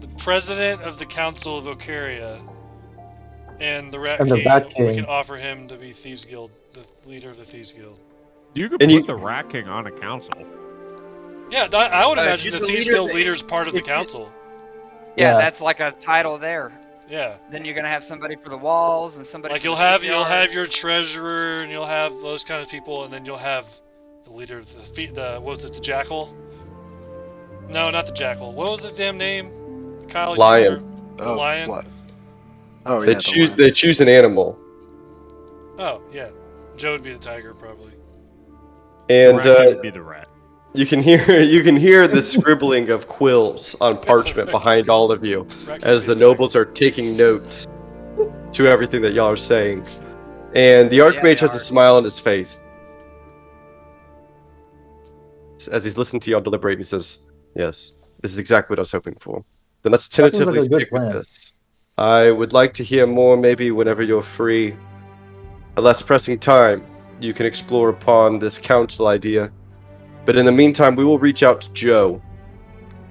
the president of the Council of Ocaria, and the Rat And the King, Rat we King. can offer him to be Thieves Guild, the leader of the Thieves Guild. You could And put you- the Rat King on a council. Yeah, I would If imagine you're the the Thieves leader, Guild leader's part of the if you- council. Yeah, Yeah. that's like a title there. Yeah. Then you're gonna have somebody for the walls and somebody. Like for you'll the have shipyard. your treasurer, and you'll have those kind of people, and then you'll have the leader of the what was it, the Jackal? No, not the Jackal. What was the damn name? Kyle, you Lion. remember? The Oh, lion. what? Oh, They yeah. choose The they choose an animal, Oh yeah, Joe would be the tiger probably. and the Rat King would be the rat. you can hear the scribbling of quills on parchment behind all of you Rat as King'd the be nobles are taking notes to everything that y'all are saying. And the Archmage they has a are. smile on his face as he's listening to y'all deliberate. He says, "Yes, this is exactly what I was hoping for. Then let's That seems like tentatively a good stick with plan. this. I would like to hear more, maybe whenever you're free. A less pressing time, you can explore upon this council idea. But in the meantime, we will reach out to Joe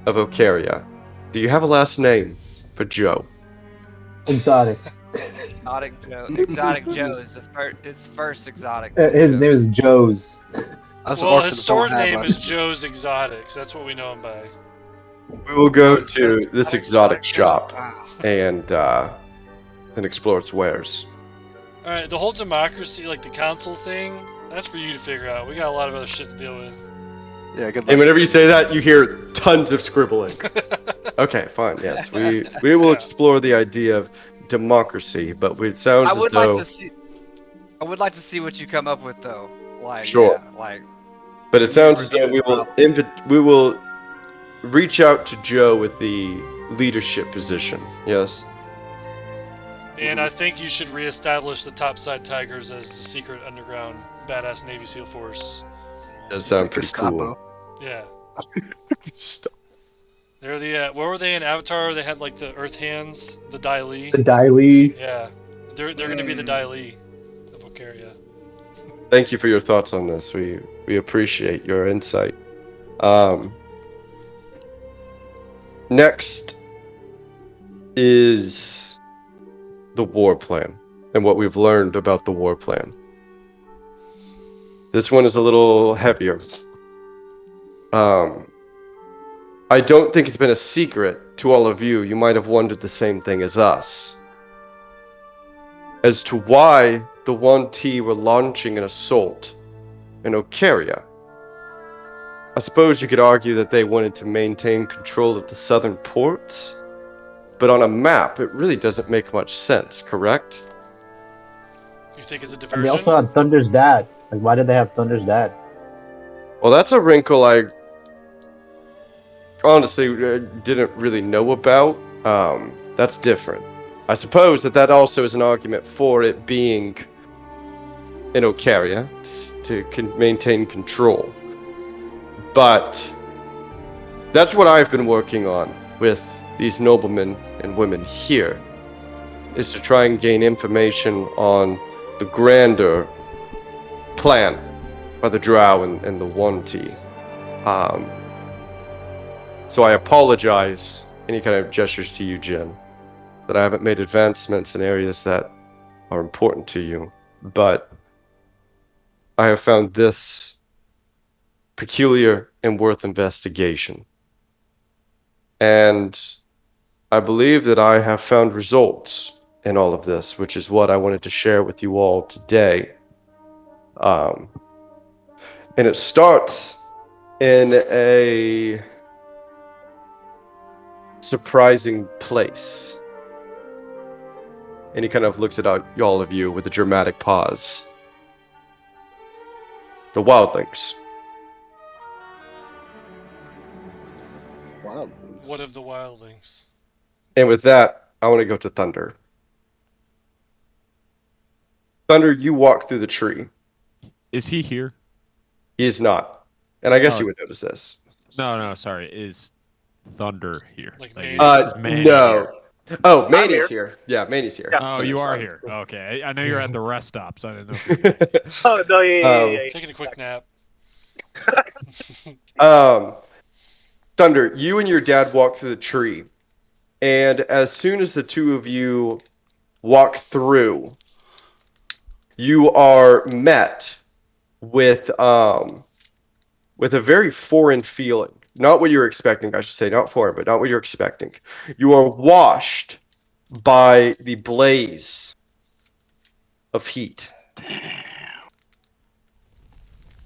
of Ocaria. Do you have a last name for Joe?" Exotic. Exotic Joe. Exotic Joe is his first exotic. His name is Joe's. Us Well, orphans his don't sword have name us. is Joe's Exotics. That's what we know him by. We will go to this exotic shop Ah. and explore its wares. All right, the whole democracy, like the council thing, That's for you to figure out. We got a lot of other shit to deal with. Yeah, good luck. And whenever you say that, you hear tons of scribbling. Okay, fine. Yes, we will explore the idea of democracy, but it sounds as though. I would like to see what you come up with, though. Like, Sure. yeah, like. But it sounds as though we will reach out to Joe with the leadership position. Yes. And I think you should reestablish the Topside Tigers as the secret underground badass Navy SEAL force. Does sound pretty cool. Yeah. They're the what were they in Avatar? They had like the Earth Hands, the Dai Li. The Dai Li. Yeah, they're going to be the Dai Li of Volcaria. Thank you for your thoughts on this. We appreciate your insight. Next is the war plan and what we've learned about the war plan. This one is a little heavier. I don't think it's been a secret to all of you. You might have wondered the same thing as us. As to why the 1T were launching an assault in Ocaria. I suppose you could argue that they wanted to maintain control of the southern ports, but on a map, it really doesn't make much sense, correct? You think it's a And diversion? they also had Thunder's dad. Like, why did they have Thunder's dad? Well, that's a wrinkle I honestly didn't really know about. That's different. I suppose that also is an argument for it being in Ocaria to maintain control. But that's what I've been working on with these noblemen and women here, is to try and gain information on the grander plan by the Drow and the 1T. So I apologize, any kind of gestures to you, Jen, that I haven't made advancements in areas that are important to you, but I have found this peculiar and worth investigation. And I believe that I have found results in all of this, which is what I wanted to share with you all today. And it starts in a surprising place. And he kind of looks at all of you with a dramatic pause. The wildlings. Wildlings. What of the wildlings? And with that, I want to go to Thunder. Thunder, you walk through the tree. Is he here? He is not. And I guess you would notice this. No, sorry. Is Thunder here? Like no. Here? Oh, Manny's here. Yeah, Manny's here. Yeah. Oh, you are here. Okay. I know you're at the rest stop, so I didn't know if you Oh, no, yeah. Taking a quick nap. Thunder, you and your dad walk through the tree. And as soon as the two of you walk through, you are met with a very foreign feeling. Not what you're expecting, I should say. Not foreign, but not what you're expecting. You are washed by the blaze of heat.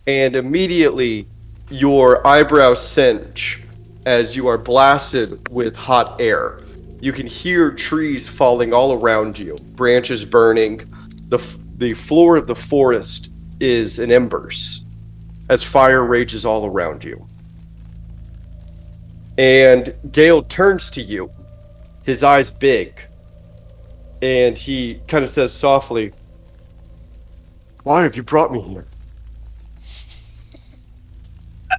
And immediately, your eyebrows singe as you are blasted with hot air. You can hear trees falling all around you, branches burning. The floor of the forest is in embers as fire rages all around you. And Gale turns to you, his eyes big, and he kind of says softly, "Why have you brought me here?"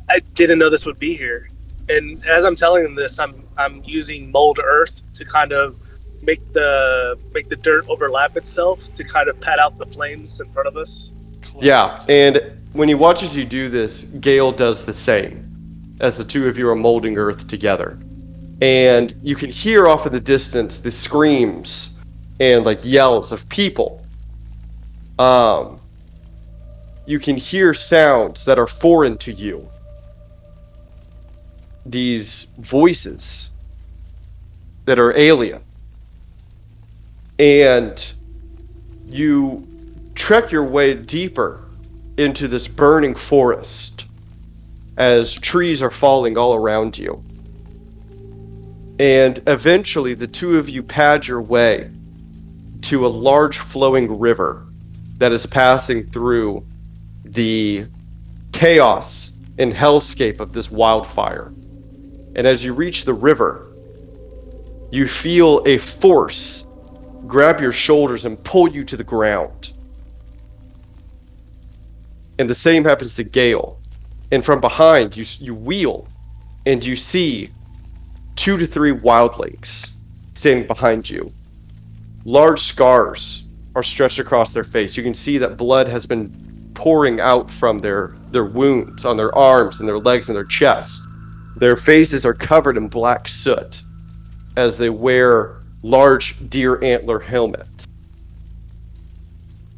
I didn't know this would be here. And as I'm telling him this, I'm using mold earth to kind of make the dirt overlap itself to kind of pat out the flames in front of us. Yeah, and when he watches you do this, Gale does the same as the two of you are molding earth together. And you can hear off in the distance the screams and like yells of people. You can hear sounds that are foreign to you. These voices that are alien. And you trek your way deeper into this burning forest as trees are falling all around you. And eventually the two of you pad your way to a large flowing river that is passing through the chaos and hellscape of this wildfire. And as you reach the river, you feel a force grab your shoulders and pull you to the ground. And the same happens to Gale. And from behind, you wheel, and you see 2 to 3 wildlings standing behind you. Large scars are stretched across their face. You can see that blood has been pouring out from their wounds on their arms and their legs and their chests. Their faces are covered in black soot as they wear large deer antler helmets.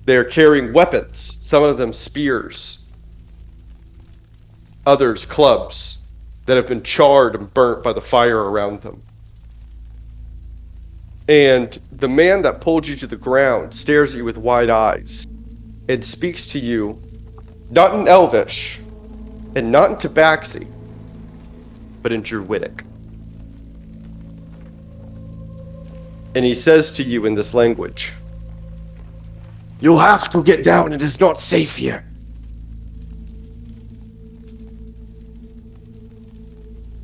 They're carrying weapons, some of them spears, others clubs that have been charred and burnt by the fire around them. And the man that pulled you to the ground stares at you with wide eyes and speaks to you, not in Elvish and not in Tabaxi, but in Druidic. And he says to you in this language, "You have to get down, it is not safe here."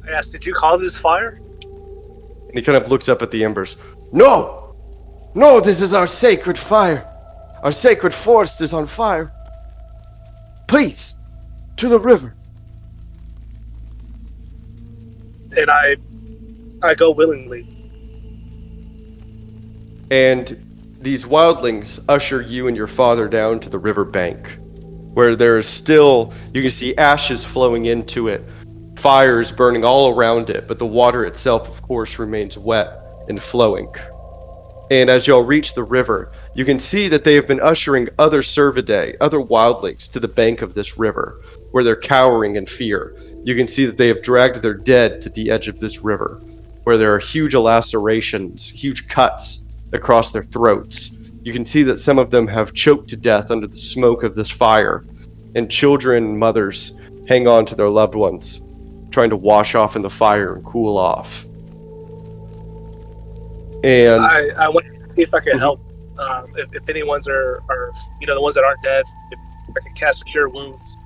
I asked, did you cause this fire? And he kind of looks up at the embers. No! No, this is our sacred fire. Our sacred forest is on fire. Please, to the river. And I go willingly. And these wildlings usher you and your father down to the river bank, where there is still, you can see ashes flowing into it, fires burning all around it, but the water itself, of course, remains wet and flowing. And as y'all reach the river, you can see that they have been ushering other Cervidae, other wildlings, to the bank of this river, where they're cowering in fear. You can see that they have dragged their dead to the edge of this river, where there are huge lacerations, huge cuts across their throats. You can see that some of them have choked to death under the smoke of this fire, and children and mothers hang on to their loved ones, trying to wash off in the fire and cool off. And I want to see if I could help. If anyone's are the ones that aren't dead, if I can cast Cure Wounds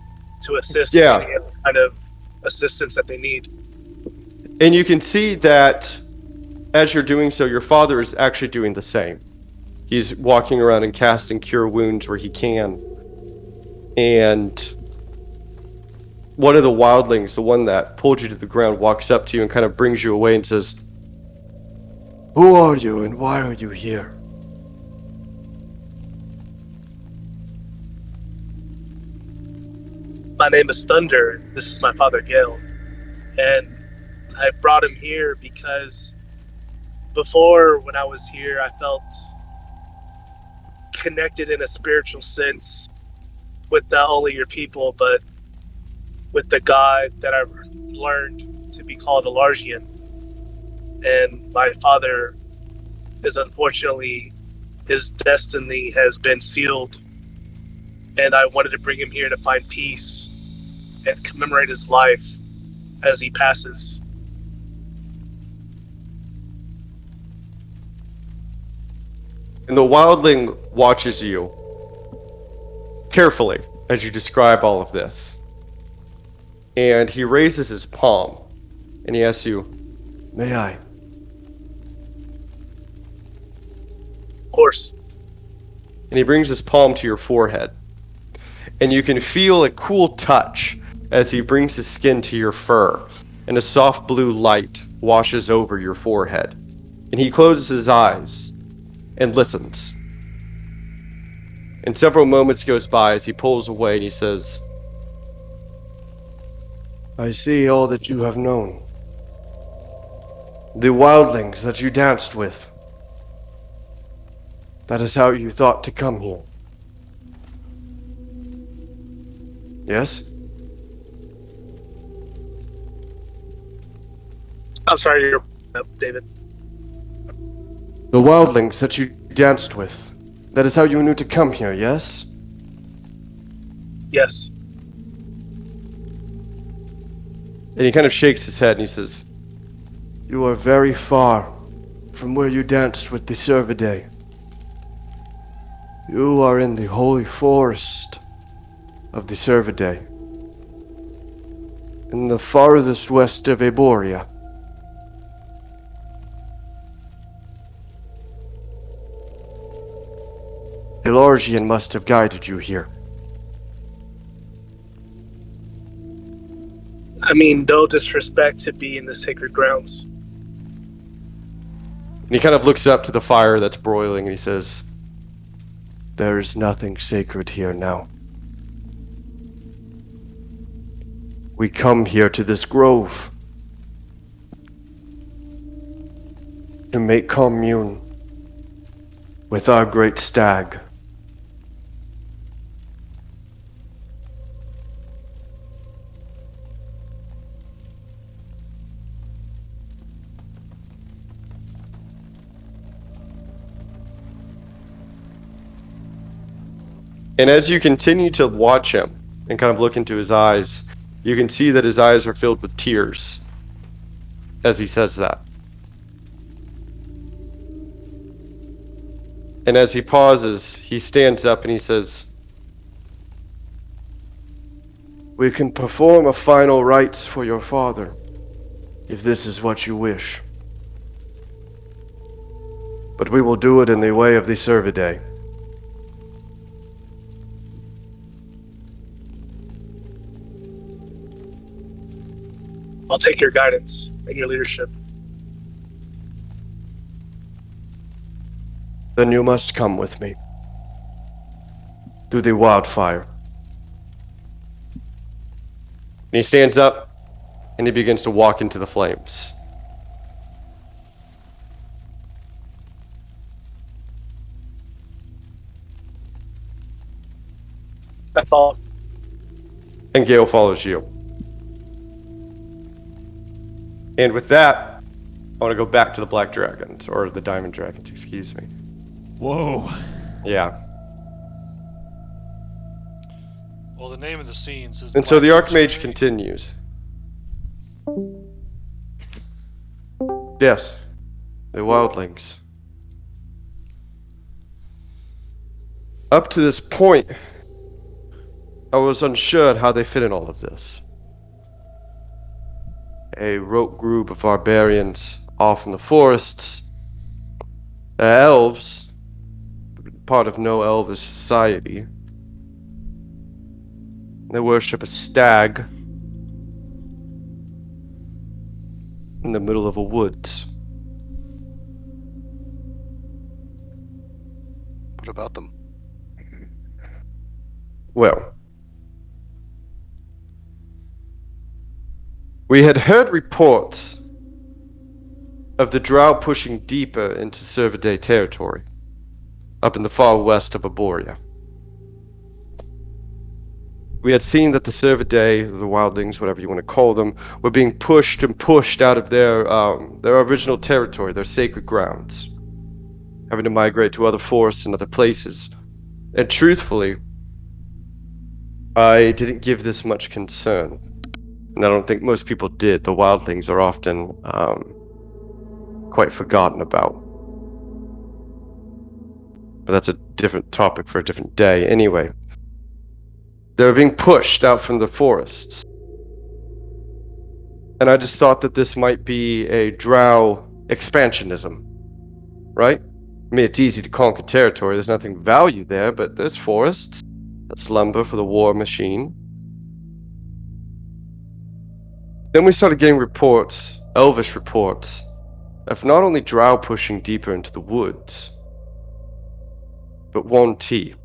to assist in any kind of assistance that they need. And you can see that as you're doing so, your father is actually doing the same. He's walking around and casting Cure Wounds where he can. And one of the wildlings, the one that pulled you to the ground, walks up to you and kind of brings you away and says, "Who are you and why are you here?" My name is Thunder. This is my father, Gale. And I brought him here because before, when I was here, I felt connected in a spiritual sense with not only your people, but with the god that I've learned to be called Alargian. And my father is unfortunately, his destiny has been sealed. And I wanted to bring him here to find peace and commemorate his life as he passes. And the wildling watches you carefully as you describe all of this. And he raises his palm and he asks you, "May I?" Of course. And he brings his palm to your forehead. And you can feel a cool touch as he brings his skin to your fur, and a soft blue light washes over your forehead. And he closes his eyes and listens. And several moments goes by as he pulls away and he says, "I see all that you have known. The wildlings that you danced with. That is how you thought to come here. Yes?" I'm sorry, you're up, David. "The wildlings that you danced with. That is how you knew to come here, yes?" Yes. And he kind of shakes his head and he says, "You are very far from where you danced with the Cervidae. You are in the holy forest of the Cervidae, in the farthest west of Aboria. Elargian must have guided you here." I mean, no disrespect to be in the sacred grounds. And he kind of looks up to the fire that's broiling and he says, "There is nothing sacred here now. We come here to this grove to make commune with our great stag. And as you continue to watch him and kind of look into his eyes, you can see that his eyes are filled with tears as he says that. And as he pauses, he stands up and he says, "We can perform a final rites for your father, if this is what you wish. But we will do it in the way of the Cervidae." I'll take your guidance and your leadership. "Then you must come with me through the wildfire." And he stands up and he begins to walk into the flames. I follow. And Gale follows you. And with that, I want to go back to the Black Dragons, or the Diamond Dragons, excuse me. Whoa. Yeah. Well, the name of the scene says. And so the Black Archmage Sanctuary. continues. Yes, the wildlings. Up to this point, I was unsure how they fit in all of this. A rogue group of barbarians off in the forests. Elves, part of no elvish society. They worship a stag in the middle of a woods. What about them? Well, we had heard reports of the Drow pushing deeper into Cervidae territory, up in the far west of Aboria. We had seen that the Cervidae, the wildlings, whatever you want to call them, were being pushed and pushed out of their original territory, their sacred grounds, having to migrate to other forests and other places. And truthfully, I didn't give this much concern. And I don't think most people did. The wildlings are often quite forgotten about. But that's a different topic for a different day. Anyway, they're being pushed out from the forests. And I just thought that this might be a drow expansionism, right? I mean, it's easy to conquer territory. There's nothing value there, but there's forests that slumber for the war machine. Then we started getting reports, elvish reports, of not only drow pushing deeper into the woods, but 1T.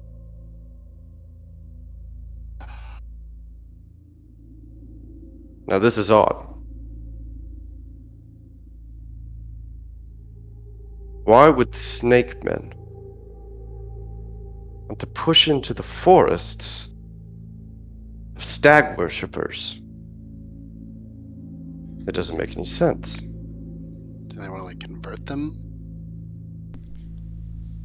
Now this is odd. Why would the snake men want to push into the forests of stag worshippers? It doesn't make any sense. Do they want to like convert them?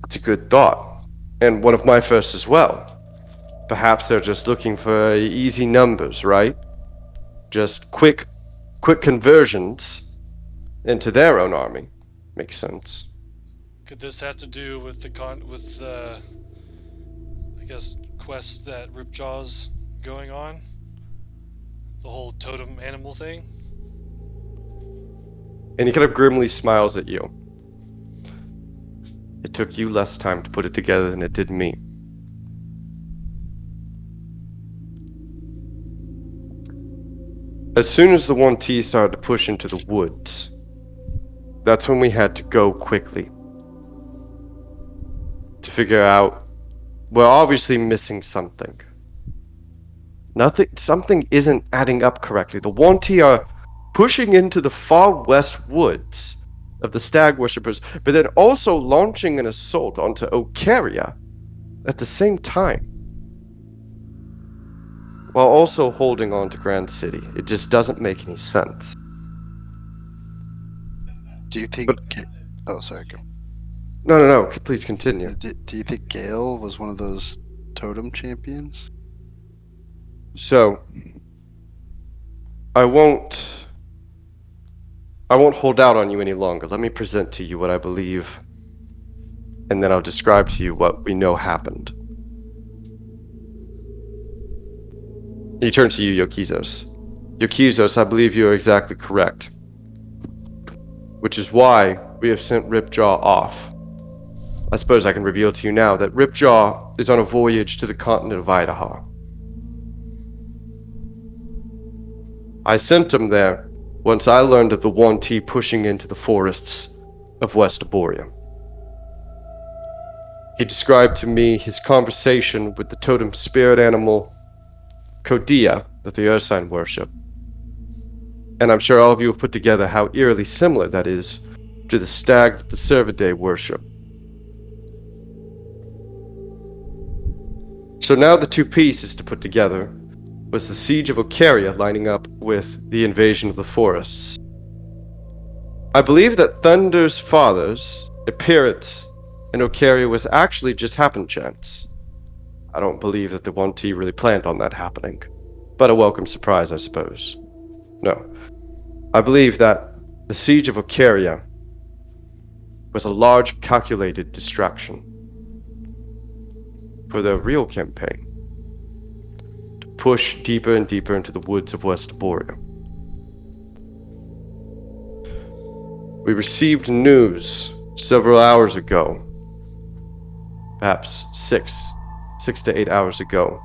It's a good thought, and one of my first as well. Perhaps they're just looking for easy numbers, right? Just quick conversions into their own army. Makes sense. Could this have to do with the I guess quest that Ripjaw's going on? The whole totem animal thing? And he kind of grimly smiles at you. It took you less time to put it together than it did me. As soon as the 1T started to push into the woods, that's when we had to go quickly. To figure out, we're obviously missing something. Something isn't adding up correctly. The 1T are pushing into the far west woods of the Stag Worshippers, but then also launching an assault onto Ocaria at the same time. While also holding on to Grand City. It just doesn't make any sense. Do you think... Oh, sorry, go. No, please continue. Do you think Gale was one of those totem champions? So, I won't hold out on you any longer. Let me present to you what I believe, and then I'll describe to you what we know happened. He turns to you, Yokizos. Yokizos, I believe you are exactly correct. Which is why we have sent Ripjaw off. I suppose I can reveal to you now that Ripjaw is on a voyage to the continent of Idaho. I sent him there once I learned of the 1T pushing into the forests of West Boreum. He described to me his conversation with the totem spirit animal Kodia that the Ursine worship. And I'm sure all of you have put together how eerily similar that is to the stag that the Cervidae worship. So now the two pieces to put together was the siege of Ocaria lining up with the invasion of the forests. I believe that Thunder's father's appearance in Ocaria was actually just happen chance. I don't believe that the 1T really planned on that happening, but a welcome surprise, I suppose. No. I believe that the siege of Ocaria was a large calculated distraction for their real campaign. Push deeper and deeper into the woods of West Boreum. We received news several hours ago, perhaps 6 to 8 hours ago,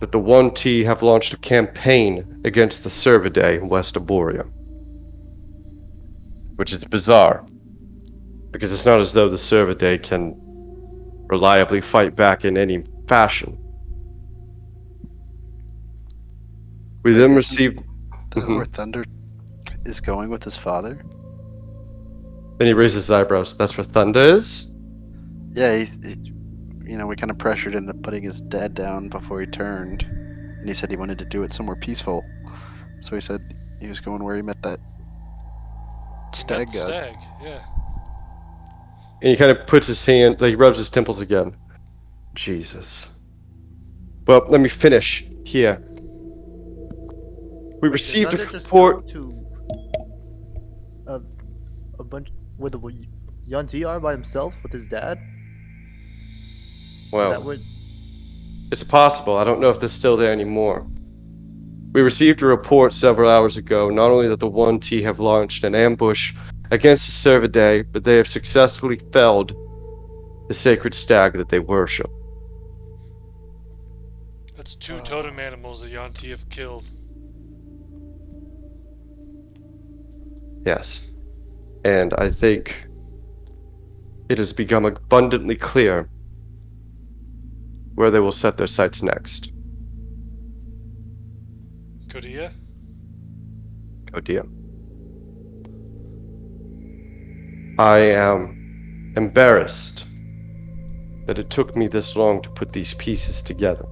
that the 1T have launched a campaign against the Cervidae in West Boreum. Which is bizarre, because it's not as though the Cervidae can reliably fight back in any fashion. We then received... Where Thunder is going with his father? And he raises his eyebrows. That's where Thunder is? Yeah, we kind of pressured into putting his dad down before he turned. And he said he wanted to do it somewhere peaceful. So he said he was going where he met that stag god. Stag, yeah. And he kind of puts his hand, like he rubs his temples again. Jesus. Well, let me finish here. We received a report to a bunch where the Yuan-Ti are by himself with his dad. Well, Is that what... it's possible. I don't know if they're still there anymore. We received a report several hours ago, not only that the 1T have launched an ambush against the Cervidae, but they have successfully felled the sacred stag that they worship. That's 2 totem animals that Yuan-Ti have killed. Yes. And I think it has become abundantly clear where they will set their sights next. Kodia? Kodia. I am embarrassed that it took me this long to put these pieces together.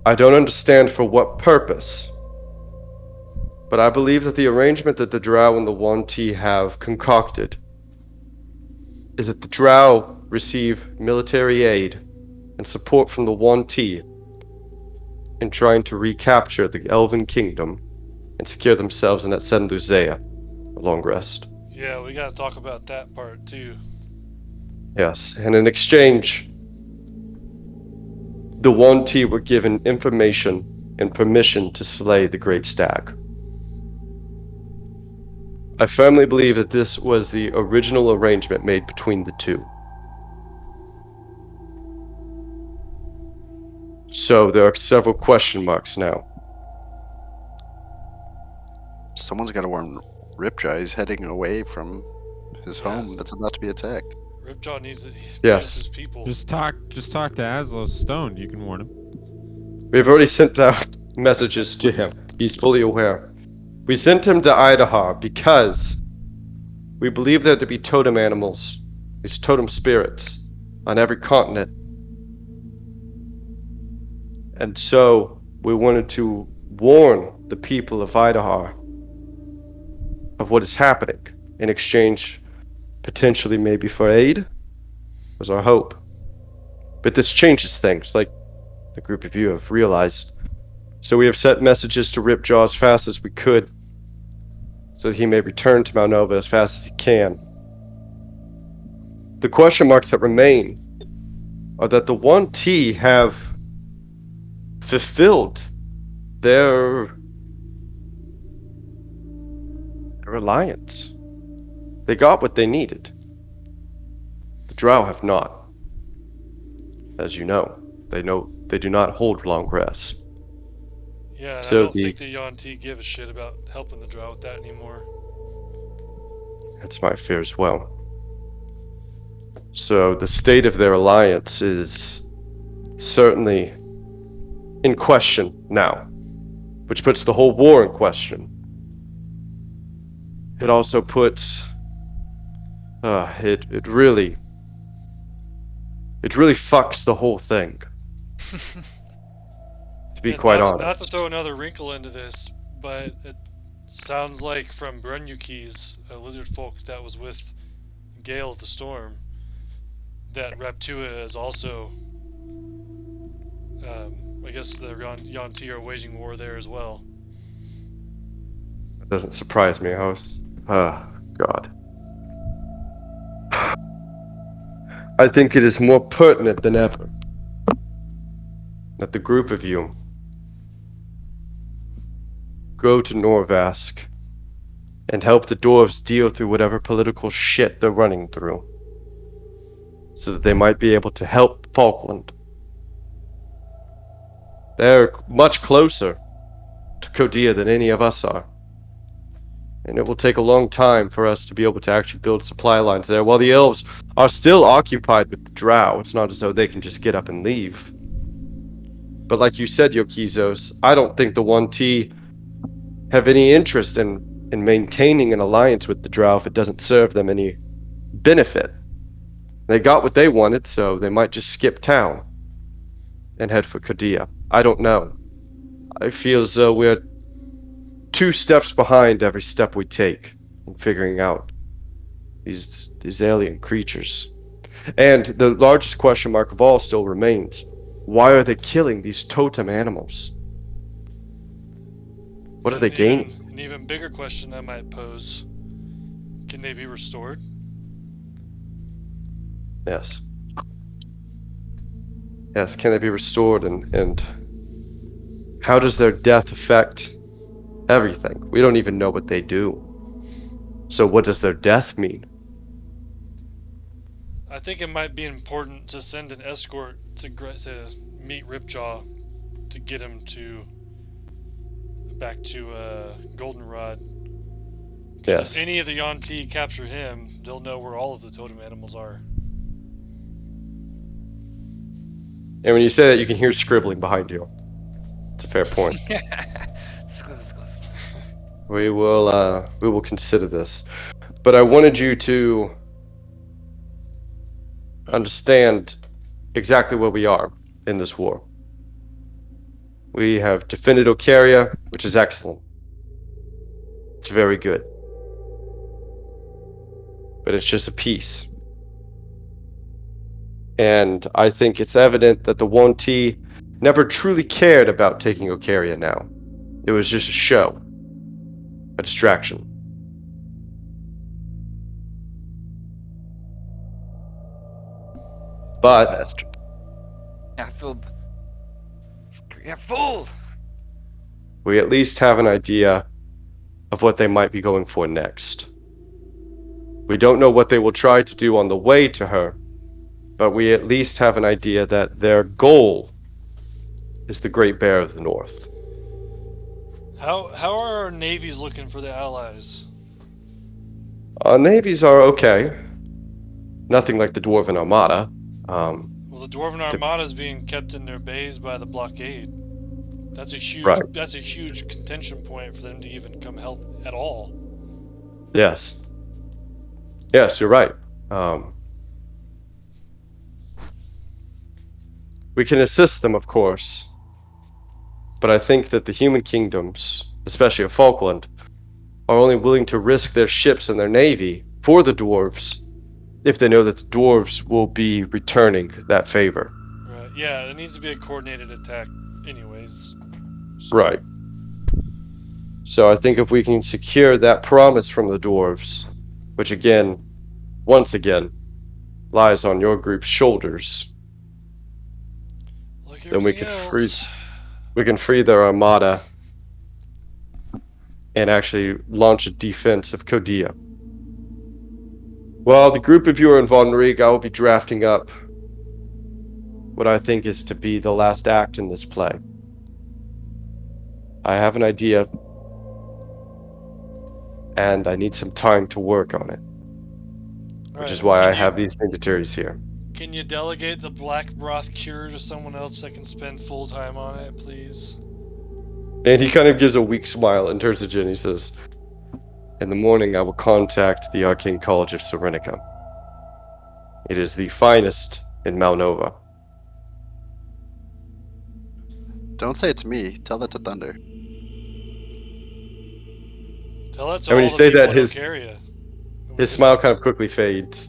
I don't understand for what purpose, but I believe that the arrangement that the Drow and the 1T have concocted is that the Drow receive military aid and support from the 1T in trying to recapture the Elven Kingdom and secure themselves in that Sen Luzea, a long rest. Yeah, we gotta talk about that part too. Yes, and in exchange, the 1T were given information and permission to slay the Great Stag. I firmly believe that this was the original arrangement made between the two. So there are several question marks now. Someone's got to warn Ripjaw. He's heading away from his home that's about to be attacked. Ripjaw needs to Yes. his people. Just talk to Aslos Stone. You can warn him. We've already sent out messages to him. He's fully aware. We sent him to Idahar because we believe there to be totem animals, these totem spirits, on every continent. And so we wanted to warn the people of Idahar of what is happening in exchange, potentially maybe for aid, was our hope. But this changes things, like the group of you have realized. So we have sent messages to Ripjaw as fast as we could, so that he may return to Malnova as fast as he can. The question marks that remain are that the 1T have fulfilled their alliance. They got what they needed. The Drow have not. As you know, they do not hold long rests. Yeah, So I don't think the Yuan-Ti give a shit about helping the Drow with that anymore. That's my fear as well. So the state of their alliance is certainly in question now, which puts the whole war in question. It also puts it really fucks the whole thing. To be quite honest. Not to throw another wrinkle into this, but it sounds like from Brenyuki's lizard folk that was with Gale of the Storm, that Raptua is also, I guess the Yuan-Ti are waging war there as well. That doesn't surprise me. God. I think it is more pertinent than ever that the group of you go to Norvask and help the dwarves deal through whatever political shit they're running through, so that they might be able to help Falkland. They're much closer to Kodia than any of us are. And it will take a long time for us to be able to actually build supply lines there. While the elves are still occupied with the drow, it's not as though they can just get up and leave. But like you said, Yokizos, I don't think the 1T have any interest in maintaining an alliance with the drow if it doesn't serve them any benefit. They got what they wanted, so they might just skip town and head for Kodia. I don't know. I feel as though we're 2 steps behind every step we take in figuring out these alien creatures. And the largest question mark of all still remains. Why are they killing these totem animals? What are they gaining? An even bigger question I might pose. Can they be restored? Yes. Yes, can they be restored, and how does their death affect everything? We don't even know what they do. So what does their death mean? I think it might be important to send an escort to meet Ripjaw to get him back to Goldenrod. Yes. If any of the Yuan-Ti capture him, they'll know where all of the totem animals are. And when you say that, you can hear scribbling behind you. It's a fair point. We will consider this. But I wanted you to understand exactly where we are in this war. We have defended Ocaria, which is excellent. It's very good. But it's just a piece. And I think it's evident that the 1T never truly cared about taking Ocaria now. It was just a show, a distraction. But I feel. Yeah, fooled. we at least have an idea of what they might be going for next. We don't know what they will try to do on the way to her, but we at least have an idea that their goal is the Great Bear of the North. How are our navies looking for the allies? Our navies are okay. Nothing like the Dwarven Armada. Well, the Dwarven Armada is being kept in their bays by the blockade. That's a huge. Right. That's a huge contention point for them to even come help at all. Yes. Yes, you're right. We can assist them, of course, but I think that the human kingdoms, especially of Falkland, are only willing to risk their ships and their navy for the dwarves if they know that the dwarves will be returning that favor. Right. Yeah, it needs to be a coordinated attack, anyways. So. Right. So I think if we can secure that promise from the dwarves, which again, once again, lies on your group's shoulders, like then we can else. free their armada and actually launch a defense of Kodia. While the group of you are in Von Rig, I will be drafting up what I think is to be the last act in this play. I have an idea, and I need some time to work on it, which is why I have these dignitaries here. Can you delegate the black broth cure to someone else that can spend full time on it, please? And he kind of gives a weak smile and turns to Jen. He says, "In the morning, I will contact the Arcane College of Serenica. It is the finest in Malnova." Don't say it to me. Tell that to Thunder. Tell that to And when all you the say people that, in Ocaria. his smile kind of quickly fades.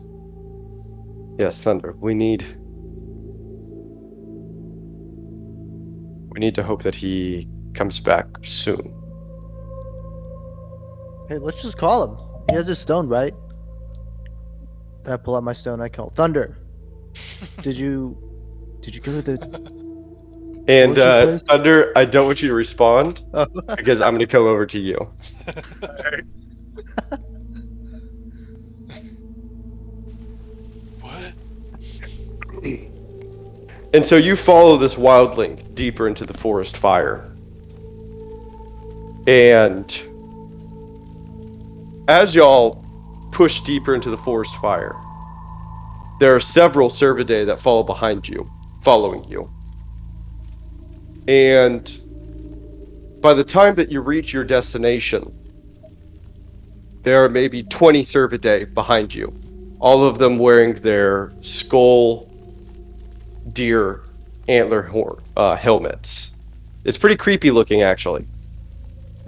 Yes, Thunder, we need to hope that he comes back soon. Hey, let's just call him. He has his stone, right? And I pull out my stone. I call Thunder. Did you go to the? And Thunder, I don't want you to respond because I'm going to come over to you. What? And so you follow this wildling deeper into the forest fire. And as y'all push deeper into the forest fire, there are several Cervidae that follow behind you, following you. And by the time that you reach your destination, there are maybe 20 Cervidae behind you, all of them wearing their skull deer antler helmets. It's pretty creepy looking, actually.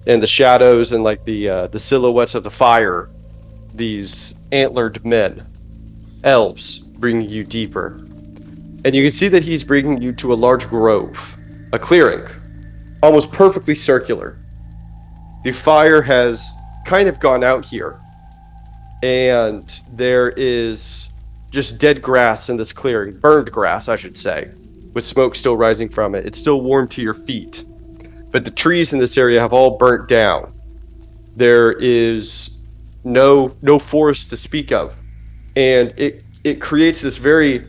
And the shadows and like the silhouettes of the fire, these antlered men, elves, bringing you deeper. And you can see that he's bringing you to a large grove, a clearing, almost perfectly circular. The fire has kind of gone out here, and there is just dead grass in this clearing, burned grass, I should say, with smoke still rising from it. It's still warm to your feet, but the trees in this area have all burnt down. There is no forest to speak of, and it creates this very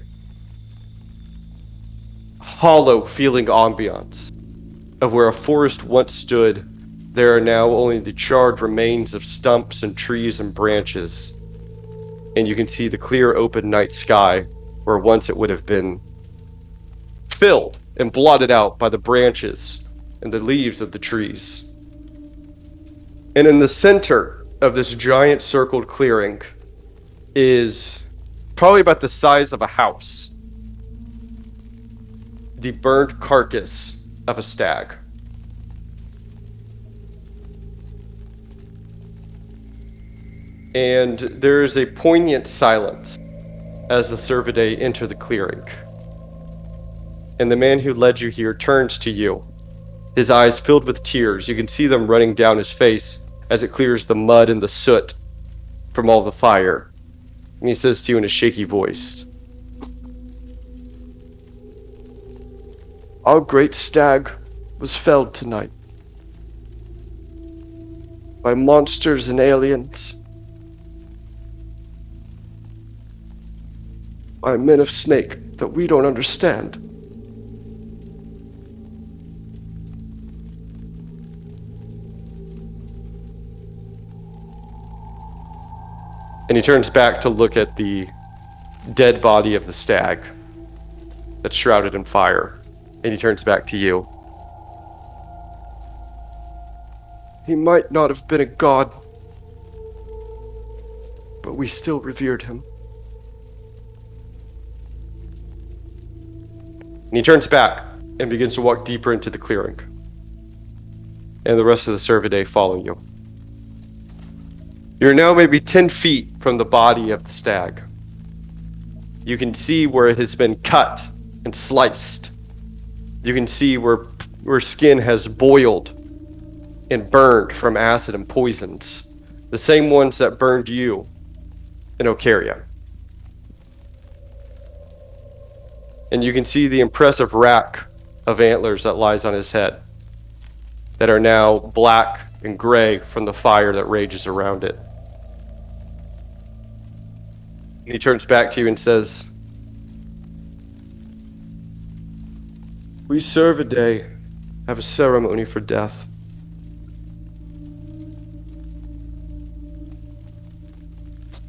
hollow feeling ambiance of where a forest once stood. There are now only the charred remains of stumps and trees and branches, and you can see the clear open night sky where once it would have been filled and blotted out by the branches and the leaves of the trees. And in the center of this giant circled clearing is probably about the size of a house, the burned carcass of a stag. And there is a poignant silence as the Cervidae enter the clearing. And the man who led you here turns to you, his eyes filled with tears. You can see them running down his face as it clears the mud and the soot from all the fire. And he says to you in a shaky voice, "Our great stag was felled tonight by monsters and aliens, by men of snake that we don't understand. And he turns back to look at the dead body of the stag that's shrouded in fire. And he turns back to you. He might not have been a god, but we still revered him." And he turns back and begins to walk deeper into the clearing. And the rest of the Cervidae follow you. You're now maybe 10 feet from the body of the stag. You can see where it has been cut and sliced. You can see where skin has boiled and burned from acid and poisons. The same ones that burned you in Ocaria. And you can see the impressive rack of antlers that lies on his head, that are now black and gray from the fire that rages around it. And he turns back to you and says, "We Cervidae have a ceremony for death.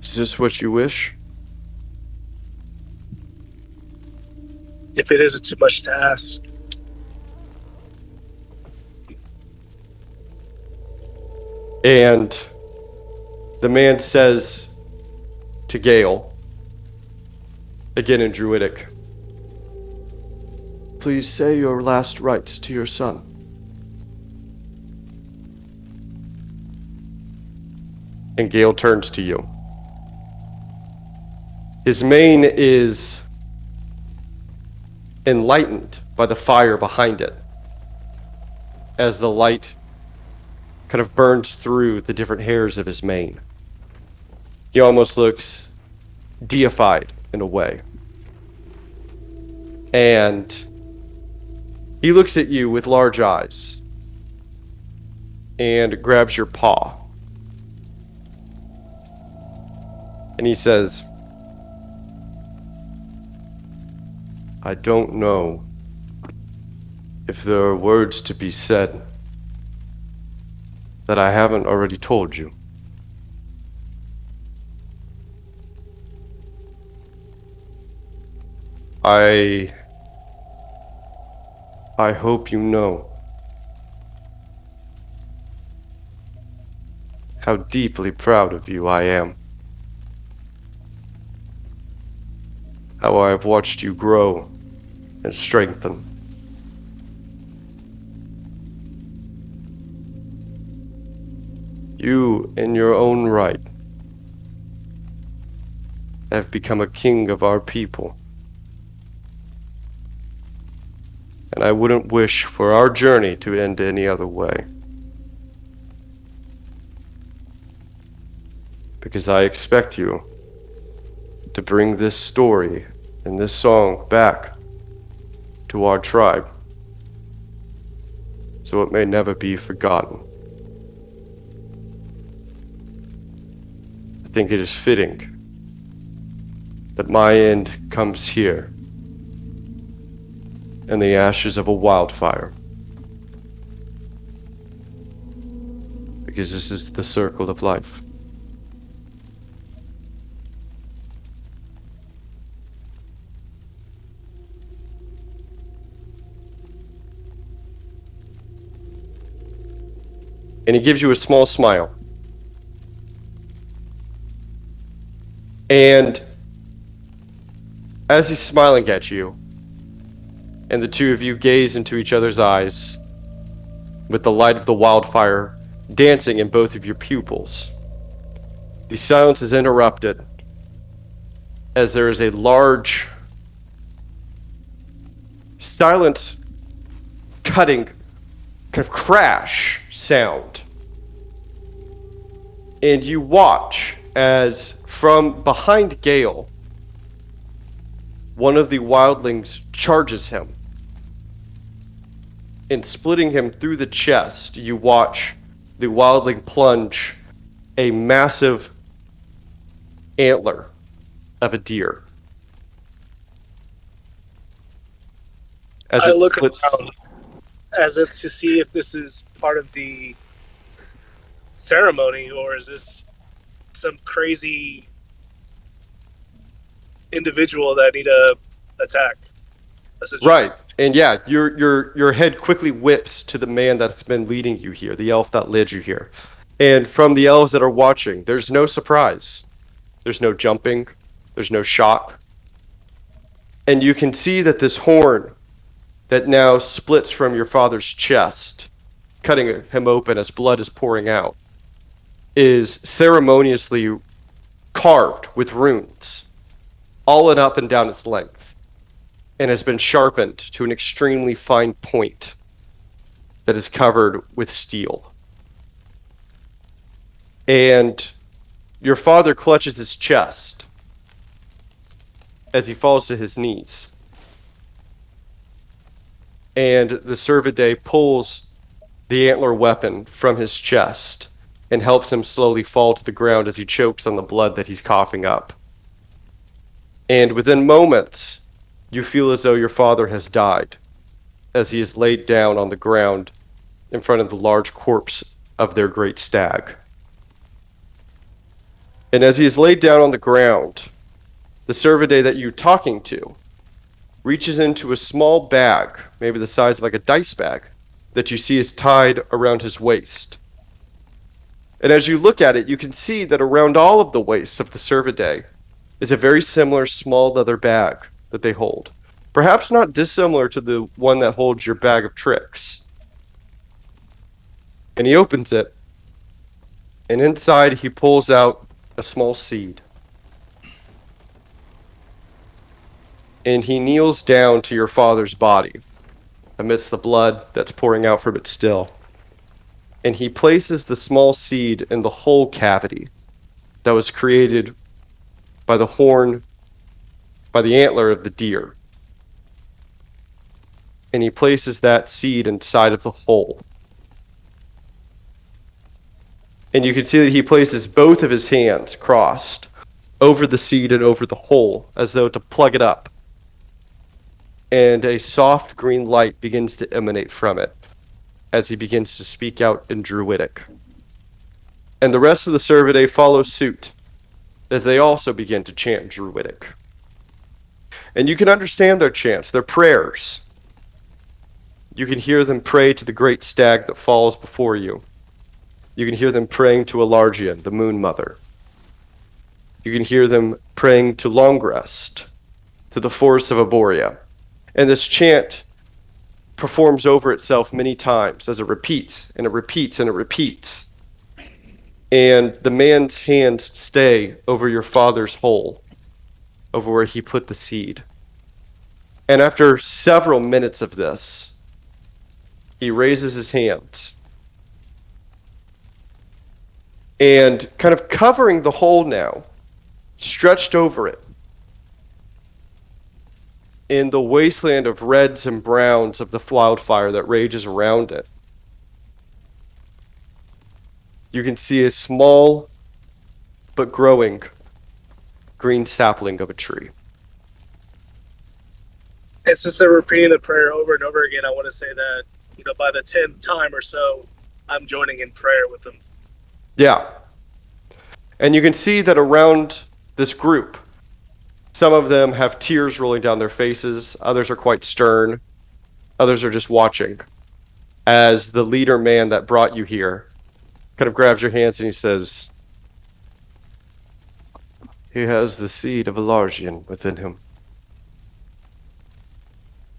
Is this what you wish?" If it isn't too much to ask. And the man says to Gale, again in Druidic, "Please say your last rites to your son." And Gale turns to you. His mane is enlightened by the fire behind it, as the light kind of burns through the different hairs of his mane. He almost looks deified in a way. And he looks at you with large eyes and grabs your paw. And he says, "I don't know if there are words to be said that I haven't already told you. I hope you know how deeply proud of you I am. How I have watched you grow and strengthen. You, in your own right, have become a king of our people. And I wouldn't wish for our journey to end any other way. Because I expect you to bring this story and this song back to our tribe, so it may never be forgotten. I think it is fitting that my end comes here, in the ashes of a wildfire, because this is the circle of life. And he gives you a small smile. And as he's smiling at you, and the two of you gaze into each other's eyes, with the light of the wildfire dancing in both of your pupils, the silence is interrupted as there is a large, silent, cutting, kind of crash sound. And you watch as from behind Gale, one of the wildlings charges him. And splitting him through the chest, you watch the wildling plunge a massive antler of a deer. As I it look splits, around as if to see if this is part of the ceremony, or is this some crazy individual that I need to attack? Right. And yeah, your head quickly whips to the man that's been leading you here, the elf that led you here. And from the elves that are watching, there's no surprise. There's no jumping. There's no shock. And you can see that this horn that now splits from your father's chest, cutting him open as blood is pouring out, is ceremoniously carved with runes, all and up and down its length, and has been sharpened to an extremely fine point that is covered with steel. And your father clutches his chest as he falls to his knees. And the Servadae pulls the antler weapon from his chest and helps him slowly fall to the ground as he chokes on the blood that he's coughing up. And within moments, you feel as though your father has died as he is laid down on the ground in front of the large corpse of their great stag. And as he is laid down on the ground, the Servadae that you're talking to reaches into a small bag, maybe the size of like a dice bag, that you see is tied around his waist. And as you look at it, you can see that around all of the waists of the Servadae is a very similar small leather bag that they hold. Perhaps not dissimilar to the one that holds your bag of tricks. And he opens it, and inside he pulls out a small seed. And he kneels down to your father's body, amidst the blood that's pouring out from it still. And he places the small seed in the hole cavity that was created by the horn, by the antler of the deer. And he places that seed inside of the hole. And you can see that he places both of his hands crossed over the seed and over the hole, as though to plug it up. And a soft green light begins to emanate from it as he begins to speak out in Druidic. And the rest of the Servadae follow suit as they also begin to chant Druidic. And you can understand their chants, their prayers. You can hear them pray to the great stag that falls before you. You can hear them praying to Elargian, the Moon Mother. You can hear them praying to Longrest, to the Forest of Aboria. And this chant performs over itself many times as it repeats and it repeats and it repeats. And the man's hands stay over your father's hole, over where he put the seed. And after several minutes of this, he raises his hands. And kind of covering the hole now, stretched over it, in the wasteland of reds and browns of the wildfire that rages around it, you can see a small but growing green sapling of a tree. And since they're repeating the prayer over and over again, I want to say that, by the 10th time or so, I'm joining in prayer with them. Yeah. And you can see that around this group, some of them have tears rolling down their faces, others are quite stern, others are just watching, as the leader man that brought you here kind of grabs your hands and he says, "He has the seed of Elargian within him.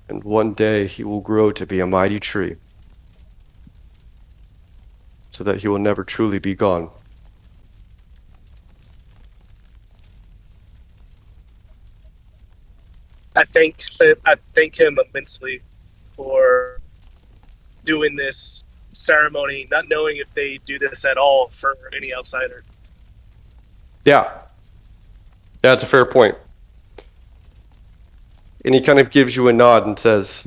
And one day he will grow to be a mighty tree, so that he will never truly be gone." I thank him immensely for doing this ceremony, not knowing if they do this at all for any outsider. Yeah. That's a fair point. And he kind of gives you a nod and says,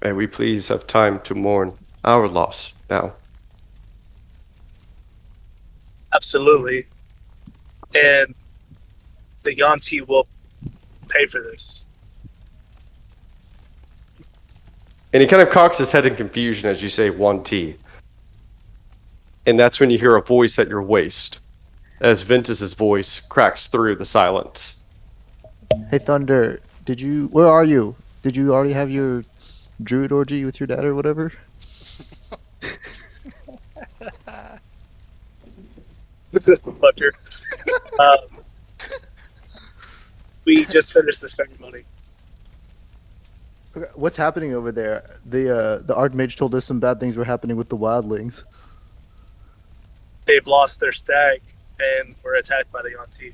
"May we please have time to mourn our loss now?" Absolutely. And the Yanti will pay for this. And he kind of cocks his head in confusion as you say 1T. And that's when you hear a voice at your waist, as Ventus's voice cracks through the silence. Hey Thunder, where are you? Did you already have your druid orgy with your dad or whatever? Fucker. We just finished the ceremony. Okay, what's happening over there? The Archmage told us some bad things were happening with the wildlings. They've lost their stag and were attacked by the Yanti.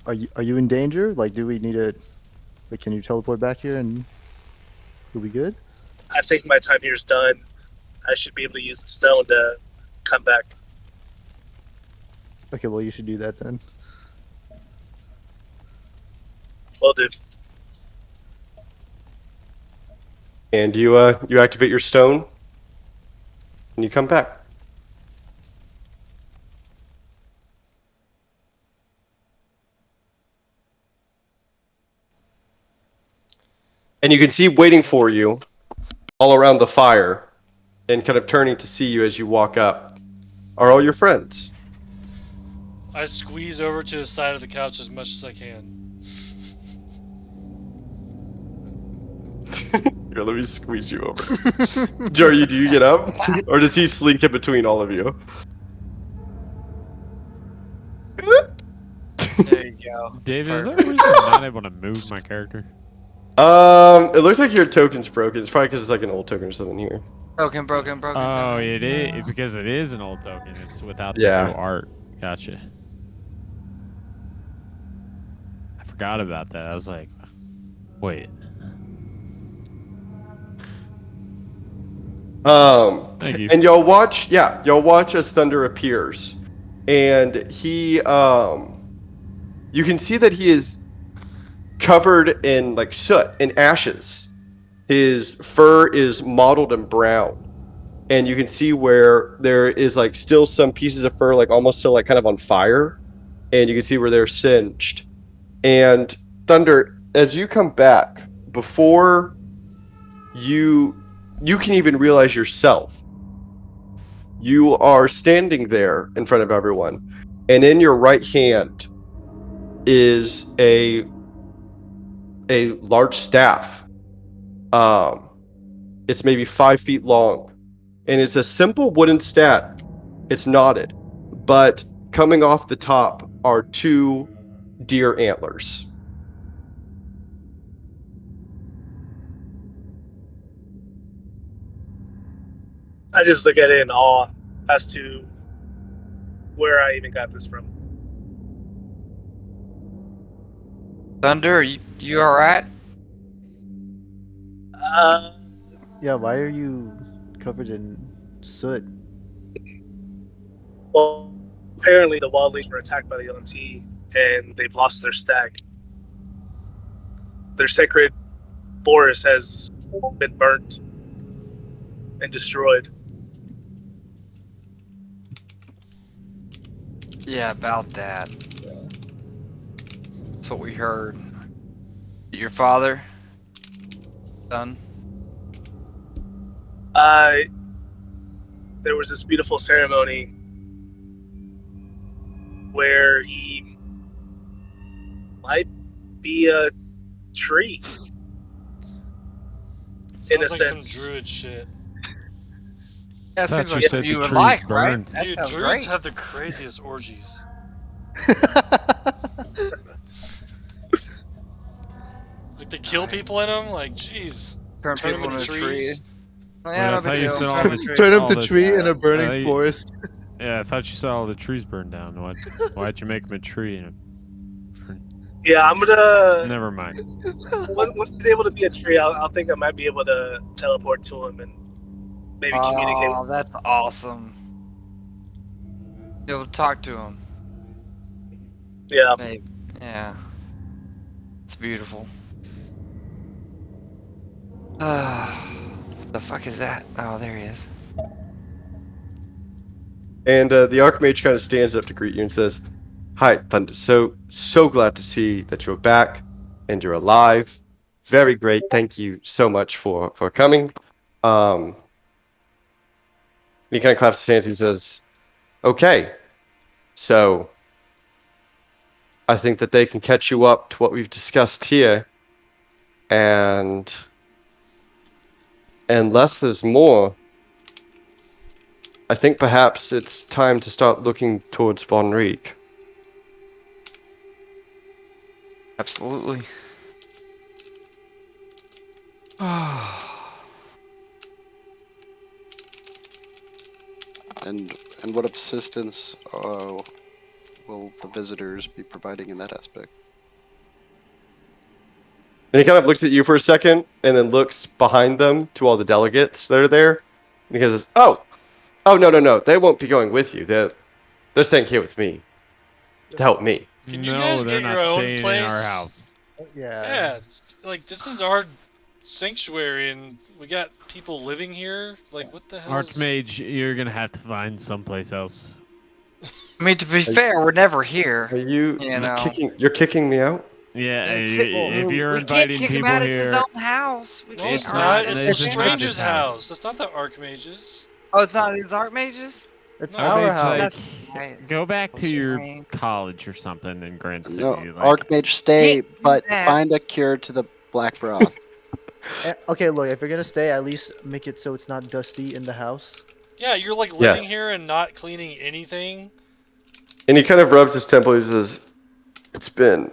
Are you in danger? Like, do we need to? Like, can you teleport back here and we'll be good? I think my time here's done. I should be able to use the stone to come back. Okay, well you should do that then. Will do. And you activate your stone, and you come back. And you can see waiting for you all around the fire and kind of turning to see you as you walk up are all your friends. I squeeze over to the side of the couch as much as I can. Here, let me squeeze you over. Joey, do you get up? Or does he slink in between all of you? There you go. David, is there a reason I'm not able to move my character? It looks like your token's broken. It's probably because it's like an old token or something here. Broken. Oh, it is because it is an old token. It's without the Yeah. new art. Gotcha. I forgot about that. I was like, wait. Thank you. And y'all watch as Thunder appears, and he, you can see that he is covered in like soot and ashes. His fur is mottled and brown, and you can see where there is like still some pieces of fur like almost still like kind of on fire, and you can see where they're singed. And Thunder, as you come back, before you can even realize yourself, you are standing there in front of everyone, and in your right hand is a large staff. It's maybe 5 feet long, and it's a simple wooden staff. It's knotted, but coming off the top are 2 deer antlers. I just look at it in awe as to where I even got this from. Thunder, you alright? Yeah, why are you covered in soot? Well, apparently the wildlings were attacked by the LNT, and they've lost their stag. Their sacred forest has been burnt and destroyed. Yeah, about that. That's what we heard. Your father? Son? There was this beautiful ceremony where he might be a tree. In a Sounds like sense. some druid shit. Yeah, Thought seems you like said something the you would tree's like, burned. right? That Dude, sounds druids great. have the craziest orgies. Like they kill people in them. Like, jeez. Turn Turn people them into into a tree. trees. Oh, Wait, yeah, I no thought big you deal. said all Turn the- the tree. Turn up all the the- tree in a I burning thought- forest. Yeah, I thought you saw all the trees burned down. Why'd you make him a tree? Yeah, I'm gonna. Never mind. Once he's able to be a tree, I'll think I might be able to teleport to him and maybe communicate. Oh, that's awesome. Be able to talk to him. Yeah. Maybe. Yeah. It's beautiful. What the fuck is that? Oh, there he is. And the Archmage kind of stands up to greet you and says, "Hi, Thunder. So glad to see that you're back and you're alive. Very great. Thank you so much for coming." He kind of claps his hands and says, "Okay, so I think that they can catch you up to what we've discussed here, and unless there's more, I think perhaps it's time to start looking towards Von Riek." Absolutely. And what assistance will the visitors be providing in that aspect? And he kind of looks at you for a second, and then looks behind them to all the delegates that are there. And he goes, "Oh, no, they won't be going with you. They're staying here with me to help me." Can you guys they're get not your own staying place? in our house. Yeah, like this is our sanctuary, and we got people living here. Like, what the hell? Archmage, you're gonna have to find someplace else. I mean, to be fair, we're never here. Are you know. You're kicking me out? Yeah, It's- if you're we can't inviting kick him people out. It's here, his own house. We No, can't. it's It's not. not- It's this the is not stranger's his house. house. That's not the Archmage's. Oh, it's not his Archmage's? It's No. our Archmage, house. like, That's right. go back to your Strange. college or something in Grand City. No, like, Archmage, stay, Can't do but that. find a cure to the black broth. Okay, look, if you're gonna stay, at least make it so it's not dusty in the house. Yeah, you're like living Yes. here and not cleaning anything. And he kind of rubs his temple. He says, It's been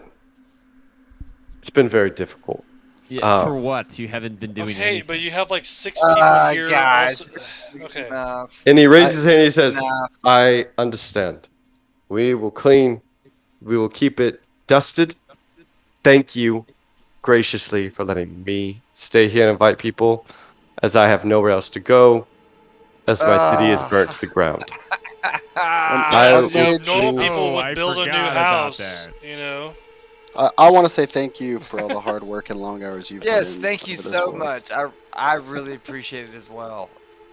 very difficult." yeah, for what? You haven't been doing Okay, anything. but you have like 6 people here. Guys. Also... Okay. Enough. And he raises his hand and he says, Enough. "I understand. We will clean. We will keep it dusted. Thank you graciously for letting me stay here and invite people, as I have nowhere else to go, as my city is burnt to the ground." Yeah, Archmage, normal people would I build a new forgot about house, that. you know. I want to say thank you for all the hard work and long hours you've Yes, put in. thank you for this so work. much. I really appreciate it as well.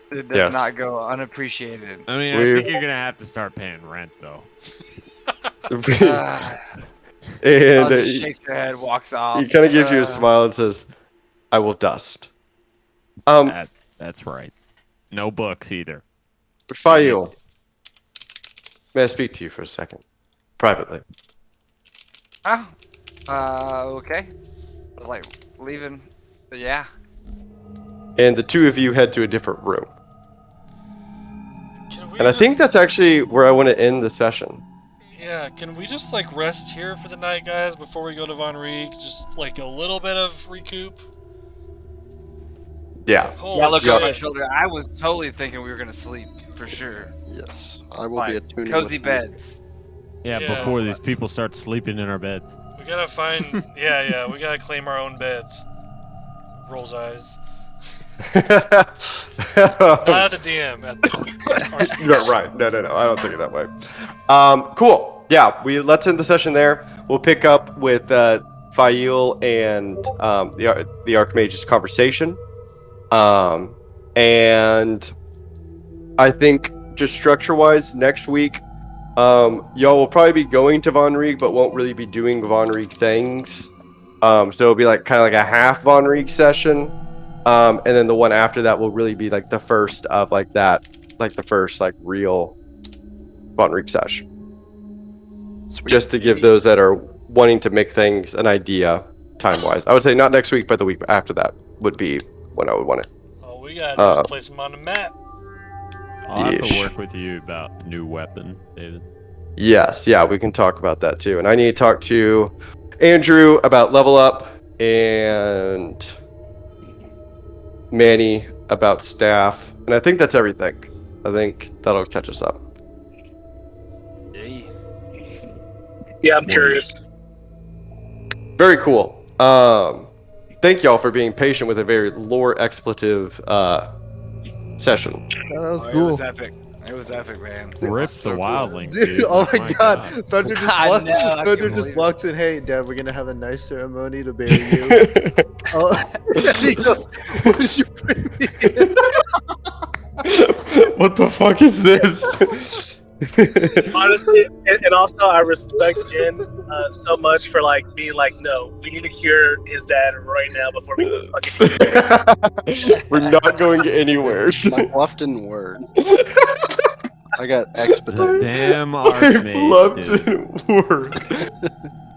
It does Yes. not go unappreciated. I mean, We- I think you're gonna have to start paying rent though. And Just shakes her head, walks off. he kind of gives you a smile and says, "I will dust." That's right. No books either. Fail. May I speak to you for a second, privately? Oh, okay. I was like leaving, but yeah. And the two of you head to a different room. Can we And I think just- that's actually where I want to end the session. Yeah, can we just like rest here for the night, guys, before we go to Von Riek? Just like a little bit of recoup. Yeah. Holy Yeah, look shit. over my shoulder. I was totally thinking we were gonna sleep for sure. Yes, I will be Like, attuned. cozy with you. beds. Yeah, Yeah. before these people start sleeping in our beds. We gotta find. yeah, we gotta claim our own beds. Rolls eyes. Not at the DM. At the You're right. No. I don't think it that way. Cool. Yeah, let's end the session there. We'll pick up with Fail and the Archmage's conversation. And I think just structure-wise, next week, y'all will probably be going to Von Riek, but won't really be doing Von Riek things. So it'll be like kind of like a half Von Riek session. And then the one after that will really be like the first of like that, like the first like real Von Riek session. Sweet. Just to give those that are wanting to make things an idea time-wise. I would say not next week, but the week after that would be when I would want it. All we gotta do is place them on the map. I'll have to Yeesh. work with you about new weapon, David. Yes, yeah, we can talk about that too. And I need to talk to Andrew about level up and Manny about staff. And I think that's everything. I think that'll catch us up. Yeah, I'm curious. Very cool. Thank y'all for being patient with a very lore expletive session. That was It cool. was epic. It was epic, man. Rip So the cool. wildlings, Dude, dude. oh my Like, god. Thunder just I walks know, I Thunder can't just believe walks in, hey Dad, we're gonna have a nice ceremony to bury you. Oh, and he goes, what did you bring me in? What the fuck is this? Honestly, and also I respect Jen so much for like being like, no, we need to cure his dad right now before we fucking. We're not going anywhere. My Bluffton word. I got expedite. The damn My Archmage, dude. Bluffton word.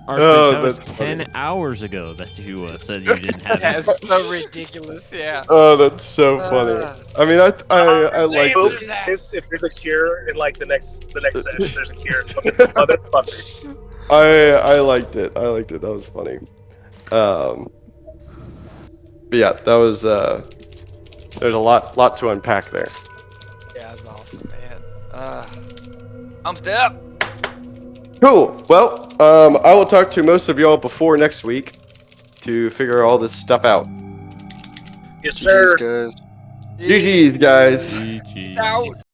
Archmage, Oh, that was that's 10 funny. hours ago that you said you didn't have it. That's so ridiculous. Yeah. Oh, that's so funny. I mean, I like Will it. be pissed if there's a cure in like the next session. There's a cure, motherfucker. I liked it. I liked it. That was funny. But yeah, that was there's a lot to unpack there. Yeah, that's awesome, man. Pumped up. Cool. Well, I will talk to most of y'all before next week to figure all this stuff out. Yes, sir. GG's, guys. GG's, guys. GG. Out.